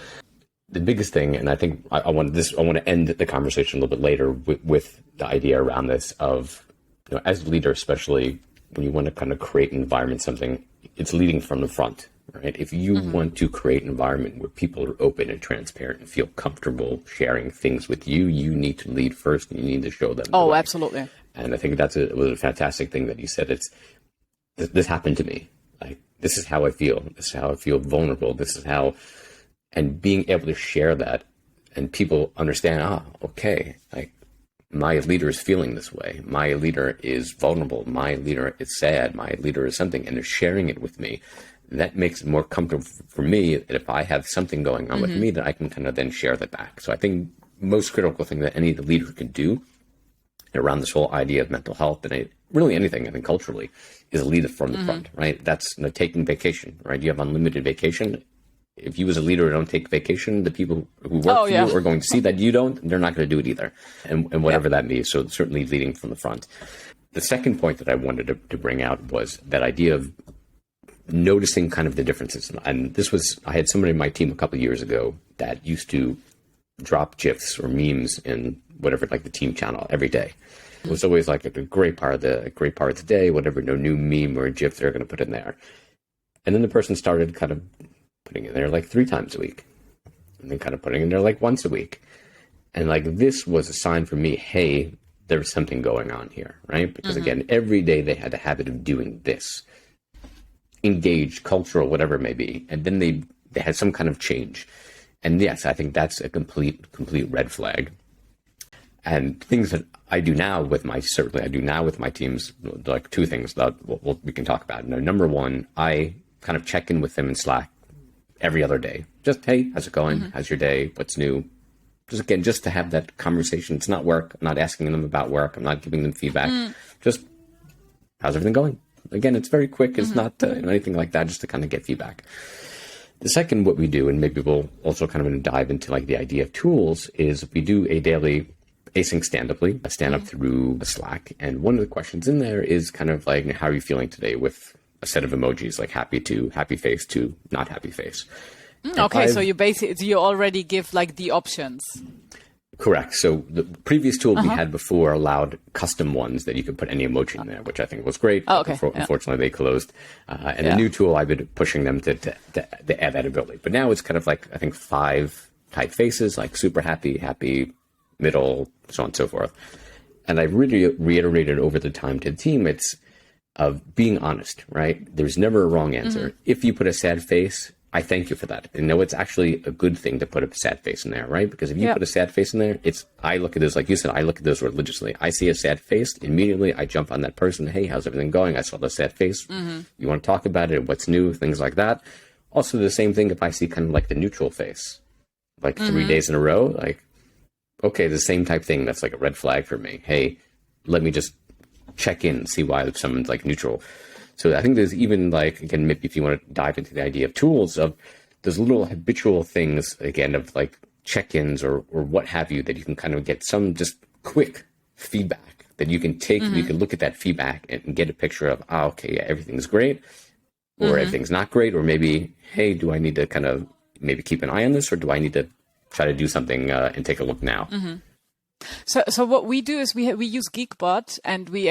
The biggest thing, and I think I want to end the conversation a little bit later with the idea around this of, as a leader, especially when you want to kind of create an environment, it's leading from the front, right? If you want to create an environment where people are open and transparent and feel comfortable sharing things with you, you need to lead first, and you need to show them. Oh, absolutely. And I think was a fantastic thing that you said. This happened to me. Like, this is how I feel. This is how I feel vulnerable. This is how, and being able to share that, and people understand, okay, like my leader is feeling this way. My leader is vulnerable. My leader is sad. My leader is something, and they're sharing it with me. That makes it more comfortable for me that if I have something going on with me, that I can kind of then share that back. So I think most critical thing that any leader can do around this whole idea of mental health, and really anything, I think culturally, is lead it from the front, right? That's taking vacation, right? You have unlimited vacation. If you as a leader don't take vacation, the people who work for you are going to see that you don't, they're not going to do it either. And whatever that means. So certainly leading from the front. The second point that I wanted to bring out was that idea of noticing kind of the differences. And I had somebody in my team a couple of years ago that used to drop GIFs or memes in whatever, like the team channel every day. It was always like a great part of the day, whatever, new meme or GIF they're going to put in there. And then the person started kind of putting it there like 3 times a week, and then kind of putting it in there like once a week. And like, this was a sign for me, hey, there's something going on here, right? Because again, every day they had a habit of doing this, engaged, cultural, whatever it may be. And then they had some kind of change. And yes, I think that's a complete red flag. And things that I do now with my teams, like two things that we can talk about. Number one, I kind of check in with them in Slack every other day. Just, hey, how's it going? Mm-hmm. How's your day? What's new? Just to have that conversation. It's not work. I'm not asking them about work. I'm not giving them feedback. Just, how's everything going? Again, it's very quick. It's not anything like that, just to kind of get feedback. The second, what we do, and maybe we'll also kind of dive into like the idea of tools, is we do a daily async stand-up through Slack. And one of the questions in there is kind of like, how are you feeling today, with a set of emojis, like happy to happy face to not happy face. Okay, so you already give like the options. Correct. So the previous tool we had before allowed custom ones that you could put any emoji in there, which I think was great. Oh, okay. Unfortunately, they closed. And the new tool, I've been pushing them to add that ability. But now it's kind of like, I think, 5 type faces, like super happy, middle, so on and so forth. And I've really reiterated over the time to the team, it's of being honest, right? There's never a wrong answer. If you put a sad face, I thank you for that. And no, it's actually a good thing to put a sad face in there, right? Because if you put a sad face in there, I look at this, like you said, I look at those religiously. I see a sad face, immediately I jump on that person. Hey, how's everything going? I saw the sad face. You want to talk about it? What's new? Things like that. Also, the same thing if I see kind of like the neutral face, like 3 days in a row, like, okay, the same type thing. That's like a red flag for me. Hey, let me just check in, see why someone's like neutral. So I think there's even like, again, maybe if you want to dive into the idea of tools, of those little habitual things, again, of like check-ins or what have you, that you can kind of get some just quick feedback that you can take. You can look at that feedback and get a picture of, okay, yeah, everything's great, or everything's not great, or maybe, hey, do I need to kind of maybe keep an eye on this, or do I need to try to do something and take a look now? So what we do is we use Geekbot, and we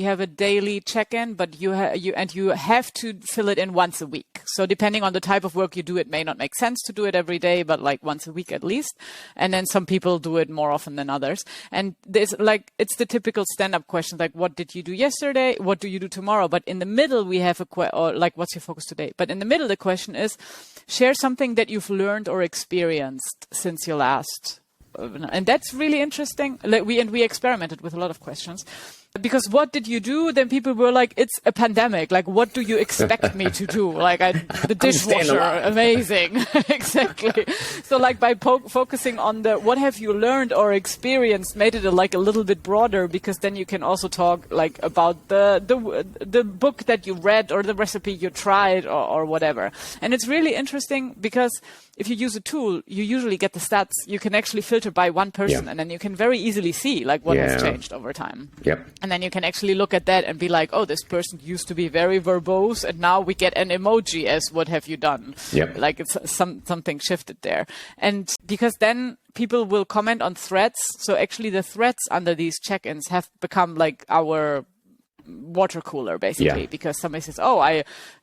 have a daily check-in, but you have to fill it in once a week. So depending on the type of work you do, it may not make sense to do it every day, but like once a week at least. And then some people do it more often than others. And there's like, it's the typical stand-up question, like, what did you do yesterday? What do you do tomorrow? But in the middle, we have or like, what's your focus today? But in the middle, the question is, share something that you've learned or experienced since your last. And that's really interesting. Like we experimented with a lot of questions, because what did you do? Then people were like, it's a pandemic. Like, what do you expect me to do? Like, the dishwasher, amazing. Exactly. So like by focusing on what have you learned or experienced, made it like a little bit broader, because then you can also talk like about the book that you read or the recipe you tried or whatever. And it's really interesting because if you use a tool, you usually get the stats. You can actually filter by one person, and then you can very easily see like what has changed over time. And then you can actually look at that and be like, oh, this person used to be very verbose, and now we get an emoji as what have you done? Like it's something shifted there. And because then people will comment on threads. So actually the threads under these check-ins have become like our water cooler, basically, because somebody says, oh,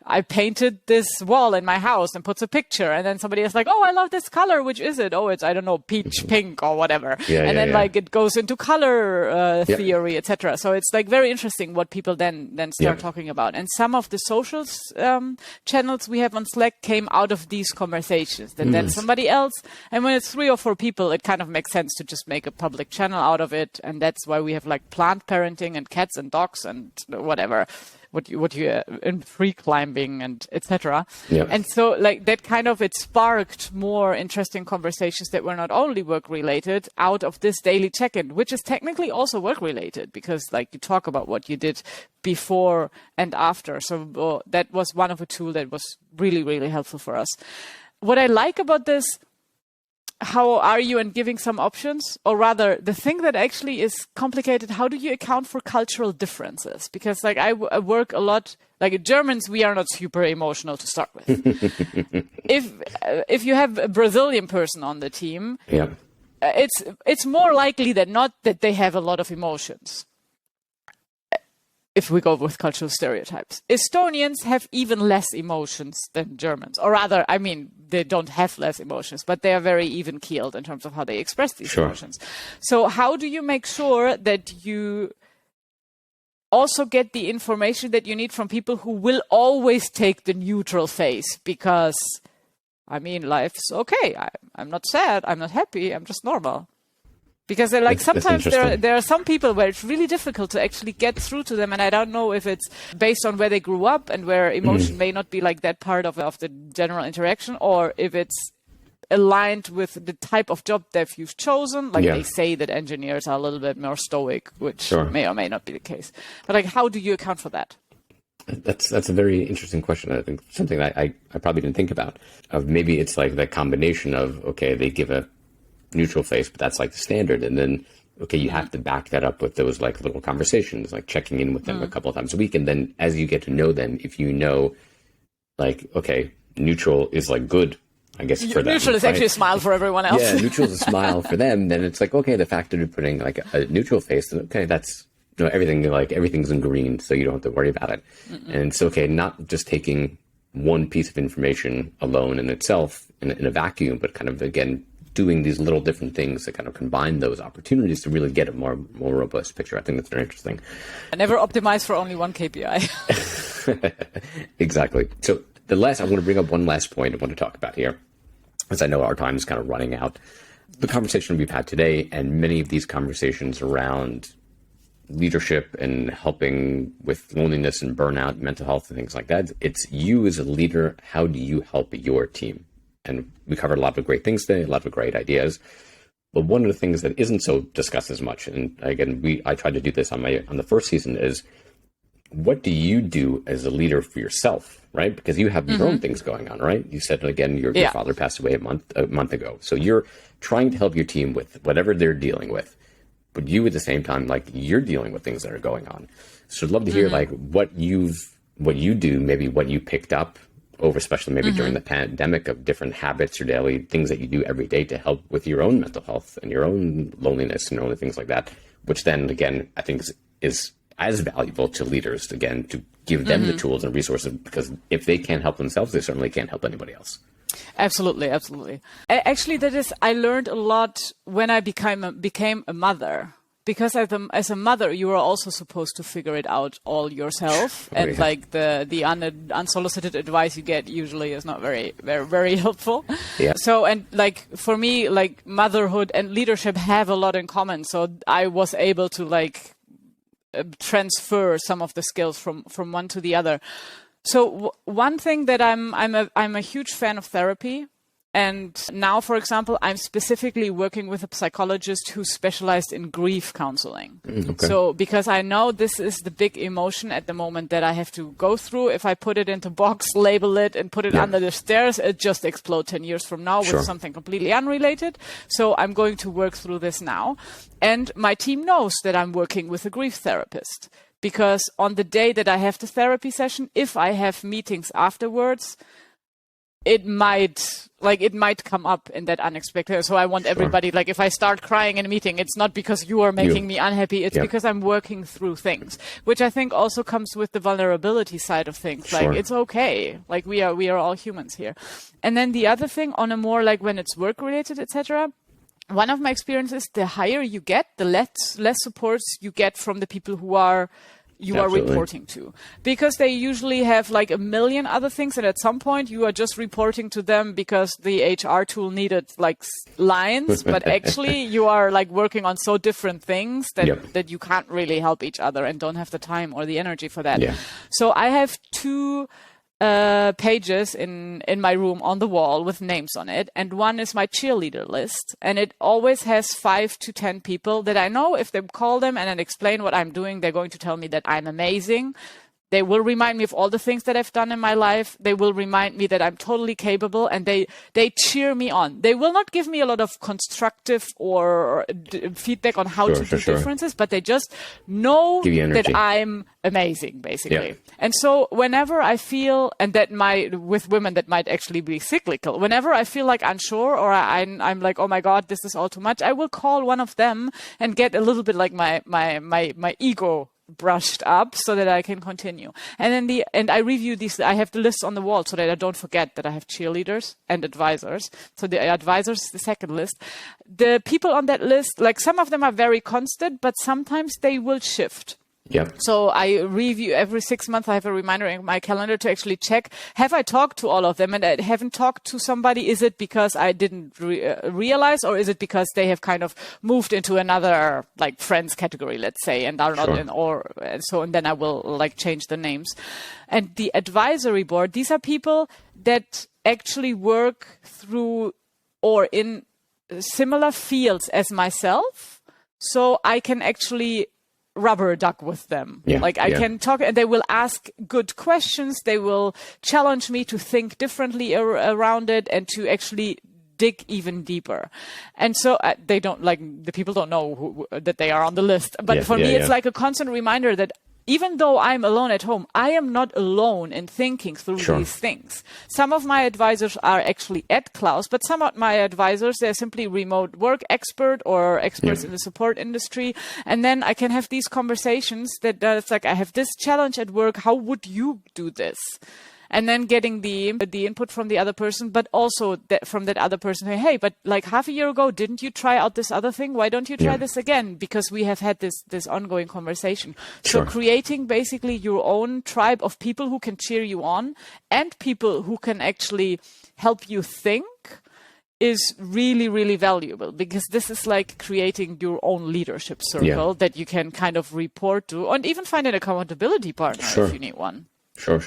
I painted this wall in my house, and puts a picture, and then somebody is like, oh, I love this color, which is it? Oh, it's, I don't know, peach pink or whatever. Like it goes into color theory, etc. So it's like very interesting what people then start talking about. And some of the socials channels we have on Slack came out of these conversations. And then somebody else, and when it's 3 or 4 people, it kind of makes sense to just make a public channel out of it. And that's why we have like plant parenting and cats and dogs and whatever, what you in free climbing and etc. And so like that kind of, it sparked more interesting conversations that were not only work related out of this daily check-in, which is technically also work related, because like you talk about what you did before and after. So that was one of a tool that was really, really helpful for us. What I like about this, how are you, and giving some options, or rather the thing that actually is complicated, how do you account for cultural differences? Because like I work a lot, like Germans, we are not super emotional to start with. If you have a Brazilian person on the team, it's more likely than not that they have a lot of emotions. If we go with cultural stereotypes, Estonians have even less emotions than Germans, or rather, I mean, they don't have less emotions, but they are very even-keeled in terms of how they express these emotions. So how do you make sure that you also get the information that you need from people who will always take the neutral face? Because I mean, life's okay. I'm not sad. I'm not happy. I'm just normal. Because like sometimes there are some people where it's really difficult to actually get through to them. And I don't know if it's based on where they grew up and where emotion may not be like that part of the general interaction, or if it's aligned with the type of job that you've chosen. Like they say that engineers are a little bit more stoic, which may or may not be the case. But like, how do you account for that? That's a very interesting question. I think something I probably didn't think about. Of maybe it's like that combination of, okay, they give a neutral face, but that's like the standard. And then, okay, you have to back that up with those like little conversations, like checking in with them a couple of times a week. And then as you get to know them, if you know, like, okay, neutral is like good, I guess, for them. Neutral is actually a smile for everyone else. Yeah, neutral is a smile for them. Then it's like, okay, the fact that you're putting like a neutral face, okay, that's, everything's in green, so you don't have to worry about it. And it's okay, not just taking one piece of information alone in itself in a vacuum, but kind of, again, doing these little different things that kind of combine those opportunities to really get a more robust picture. I think that's very interesting. I never optimize for only one KPI. Exactly. So I want to bring up one last point I want to talk about here, as I know our time is kind of running out. The conversation we've had today, and many of these conversations around leadership and helping with loneliness and burnout, mental health and things like that, it's you as a leader, how do you help your team? And we covered a lot of great things today, a lot of great ideas. But one of the things that isn't so discussed as much, and again, I tried to do this on the first season, is what do you do as a leader for yourself, right? Because you have your own things going on, right? You said, again, your father passed away a month ago. So you're trying to help your team with whatever they're dealing with. But you at the same time, like, you're dealing with things that are going on. So I'd love to hear like what you do, maybe what you picked up over, especially maybe during the pandemic, of different habits or daily things that you do every day to help with your own mental health and your own loneliness and other things like that, which then again, I think is as valuable to leaders, again, to give them the tools and resources, because if they can't help themselves, they certainly can't help anybody else. Absolutely. Actually, I learned a lot when I became a mother. Because as a mother, you are also supposed to figure it out all yourself, and like the unsolicited advice you get usually is not very, very, very helpful. Yeah. So, and like for me, like motherhood and leadership have a lot in common. So I was able to like transfer some of the skills from one to the other. So one thing that I'm a huge fan of therapy. And now, for example, I'm specifically working with a psychologist who specialized in grief counseling. Okay. So because I know this is the big emotion at the moment that I have to go through. If I put it into box, label it, and put it under the stairs, it just explodes 10 years from now with something completely unrelated. So I'm going to work through this now. And my team knows that I'm working with a grief therapist. Because on the day that I have the therapy session, if I have meetings afterwards, it might come up in that unexpected. So I want everybody, like if I start crying in a meeting, it's not because you are making me unhappy. It's because I'm working through things, which I think also comes with the vulnerability side of things. Like it's okay. Like we are all humans here. And then the other thing on a more like when it's work related, etc. One of my experiences, the higher you get, the less supports you get from the people who are reporting to, because they usually have like a million other things, and at some point you are just reporting to them because the HR tool needed like lines, but actually you are like working on so different things that you can't really help each other and don't have the time or the energy for that. So I have two pages in my room on the wall with names on it, and one is my cheerleader list, and it always has 5 to 10 people that I know if they call them and then explain what I'm doing, they're going to tell me that I'm amazing. They will remind me of all the things that I've done in my life. They will remind me that I'm totally capable, and they cheer me on. They will not give me a lot of constructive or feedback on how to do differences, but they just know that I'm amazing, basically. And so whenever I feel, and with women that might actually be cyclical, whenever I feel like unsure or I'm like, oh my God, this is all too much, I will call one of them and get a little bit like my ego brushed up so that I can continue. And then I review these. I have the list on the wall so that I don't forget that I have cheerleaders and advisors. So the advisors is the second list. The people on that list, like some of them are very constant, but sometimes they will shift. Yep. So I review every 6 months. I have a reminder in my calendar to actually check, have I talked to all of them? And I haven't talked to somebody. Is it because I didn't realize, or is it because they have kind of moved into another like friends category, let's say, and are not in, or so, and then I will like change the names. And the advisory board, these are people that actually work through or in similar fields as myself. So I can actually rubber duck with them. Like I can talk, and they will ask good questions. They will challenge me to think differently around it and to actually dig even deeper. And so they don't, like, the people don't know that they are on the list. But for me, it's like a constant reminder that even though I'm alone at home, I am not alone in thinking through these things. Some of my advisors are actually at Klaus, but some of my advisors, they're simply remote work expert or experts in the support industry. And then I can have these conversations that it's like, I have this challenge at work. How would you do this? And then getting the input from the other person, but also from that other person, hey, but like half a year ago, didn't you try out this other thing? Why don't you try this again? Because we have had this ongoing conversation. So creating basically your own tribe of people who can cheer you on and people who can actually help you think is really, really valuable, because this is like creating your own leadership circle that you can kind of report to, and even find an accountability partner if you need one. Sure.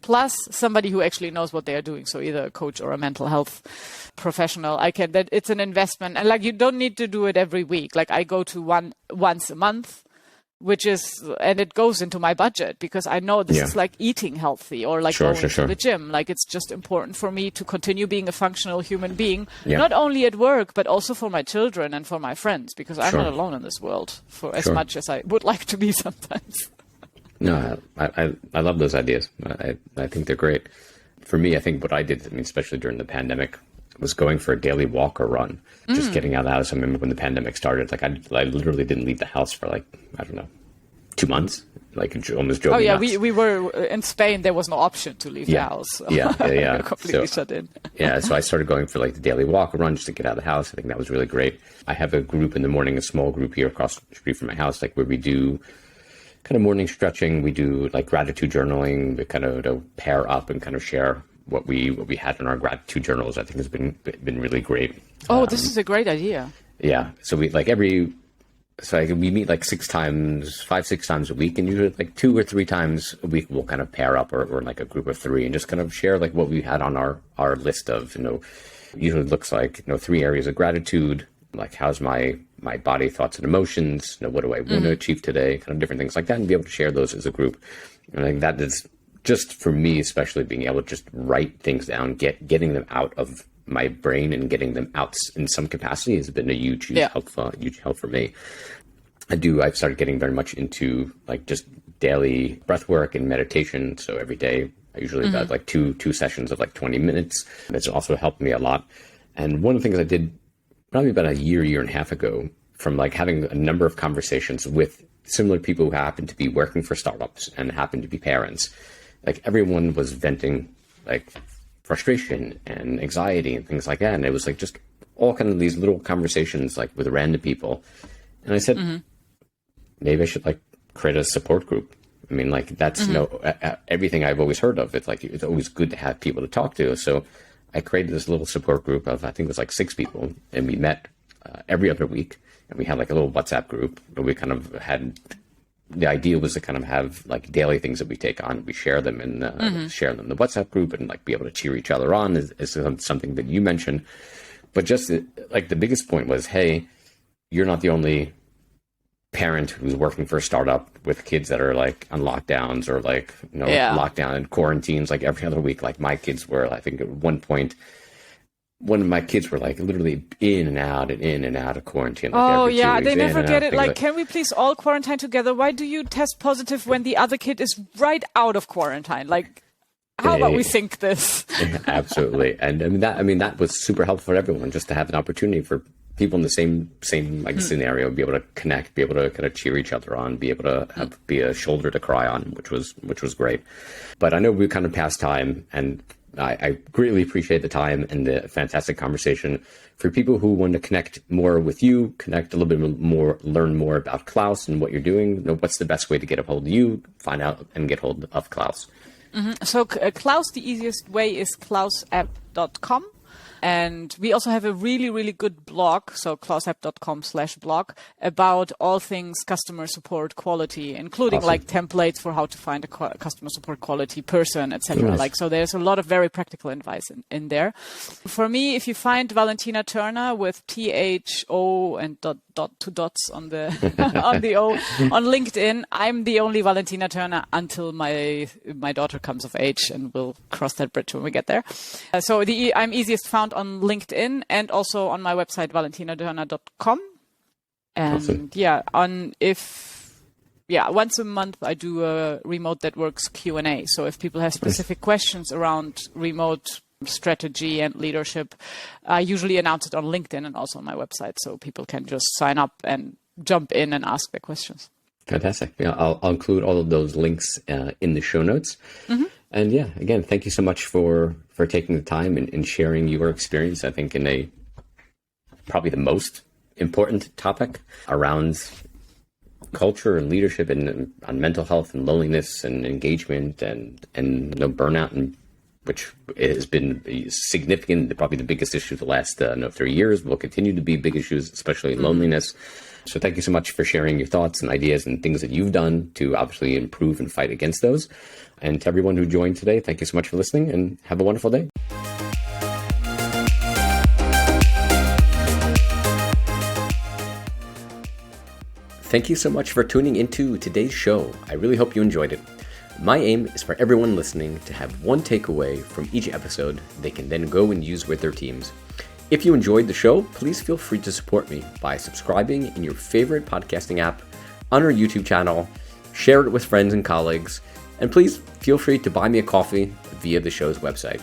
Plus somebody who actually knows what they are doing. So either a coach or a mental health professional. That it's an investment, and like you don't need to do it every week. Like I go to once a month, and it goes into my budget because I know this is like eating healthy or like going to the gym. Like it's just important for me to continue being a functional human being, not only at work, but also for my children and for my friends, because I'm not alone in this world for as much as I would like to be sometimes. No, I love those ideas. I think they're great. For me, I think what I did, especially during the pandemic, was going for a daily walk or run, just getting out of the house. I remember when the pandemic started, like I literally didn't leave the house for like, I don't know, 2 months. Like it almost drove me nuts. we were in Spain. There was no option to leave the house. So completely shut in. So I started going for like the daily walk or run just to get out of the house. I think that was really great. I have a group in the morning, a small group here across the street from my house, like where we do kind of morning stretching. We do like gratitude journaling. We kind of pair up and kind of share what we had in our gratitude journals. I think has been really great. This is a great idea. Yeah. So we we meet like 6 times a week, and usually like 2 or 3 times a week we'll kind of pair up or like a group of 3 and just kind of share like what we had on our list of, usually looks like, 3 areas of gratitude. Like how's my body, thoughts, and emotions? What do I want to achieve today? Kind of different things like that, and be able to share those as a group. And I think that is just for me, especially being able to just write things down, getting them out of my brain and getting them out in some capacity has been a huge help for me. I've started getting very much into like just daily breath work and meditation. So every day I usually got like two sessions of like 20 minutes. And it's also helped me a lot. And one of the things I did probably about a year and a half ago, from like having a number of conversations with similar people who happen to be working for startups and happen to be parents, like everyone was venting like frustration and anxiety and things like that. And it was like just all kind of these little conversations like with random people. And I said, maybe I should like create a support group. I mean, like that's everything I've always heard of. It's like, it's always good to have people to talk to. So I created this little support group of, I think it was like 6 people, and we met every other week, and we had like a little WhatsApp group where we kind of had, the idea was to kind of have like daily things that we take on. We share them in the WhatsApp group and like be able to cheer each other on is something that you mentioned. But just like the biggest point was, hey, you're not the only parent who's working for a startup with kids that are like on lockdowns or like lockdown and quarantines like every other week. Like my kids were, I think at one point, one of my kids were like literally in and out of quarantine. Like they never get it. Like, can we please all quarantine together? Why do you test positive when the other kid is right out of quarantine? Like, how about we think this? Absolutely. And I mean that was super helpful for everyone, just to have an opportunity for people in the same like scenario, be able to connect, be able to kind of cheer each other on, be able to be a shoulder to cry on, which was great. But I know we kind of passed time, and I greatly appreciate the time and the fantastic conversation. For people who want to connect more with you, connect a little bit more, learn more about Klaus and what you're doing, what's the best way to get a hold of you, find out and get hold of Klaus? So Klaus, the easiest way is klausapp.com. And we also have a really, really good blog, so klausapp.com/blog, about all things customer support quality, including like templates for how to find a customer support quality person, etc. Nice. So there's a lot of very practical advice in there. For me, if you find Valentina Thörner with THO and two dots on the on the O on LinkedIn, I'm the only Valentina Thörner until my daughter comes of age, and we'll cross that bridge when we get there. So I'm easiest found on LinkedIn and also on my website valentinathörner.com. And once a month I do a remote that works Q&A. So if people have specific questions around remote strategy and leadership, I usually announce it on LinkedIn and also on my website, so people can just sign up and jump in and ask their questions. Fantastic. Yeah, I'll include all of those links in the show notes. Mm-hmm. And again, thank you so much for taking the time and sharing your experience, I think, in probably the most important topic around culture and leadership and on mental health and loneliness and engagement and burnout, and which has been significant, probably the biggest issue the last 3 years, will continue to be big issues, especially loneliness. So thank you so much for sharing your thoughts and ideas and things that you've done to obviously improve and fight against those. And to everyone who joined today, thank you so much for listening and have a wonderful day. Thank you so much for tuning into today's show. I really hope you enjoyed it. My aim is for everyone listening to have one takeaway from each episode they can then go and use with their teams. If you enjoyed the show, please feel free to support me by subscribing in your favorite podcasting app, on our YouTube channel, share it with friends and colleagues, and please feel free to buy me a coffee via the show's website.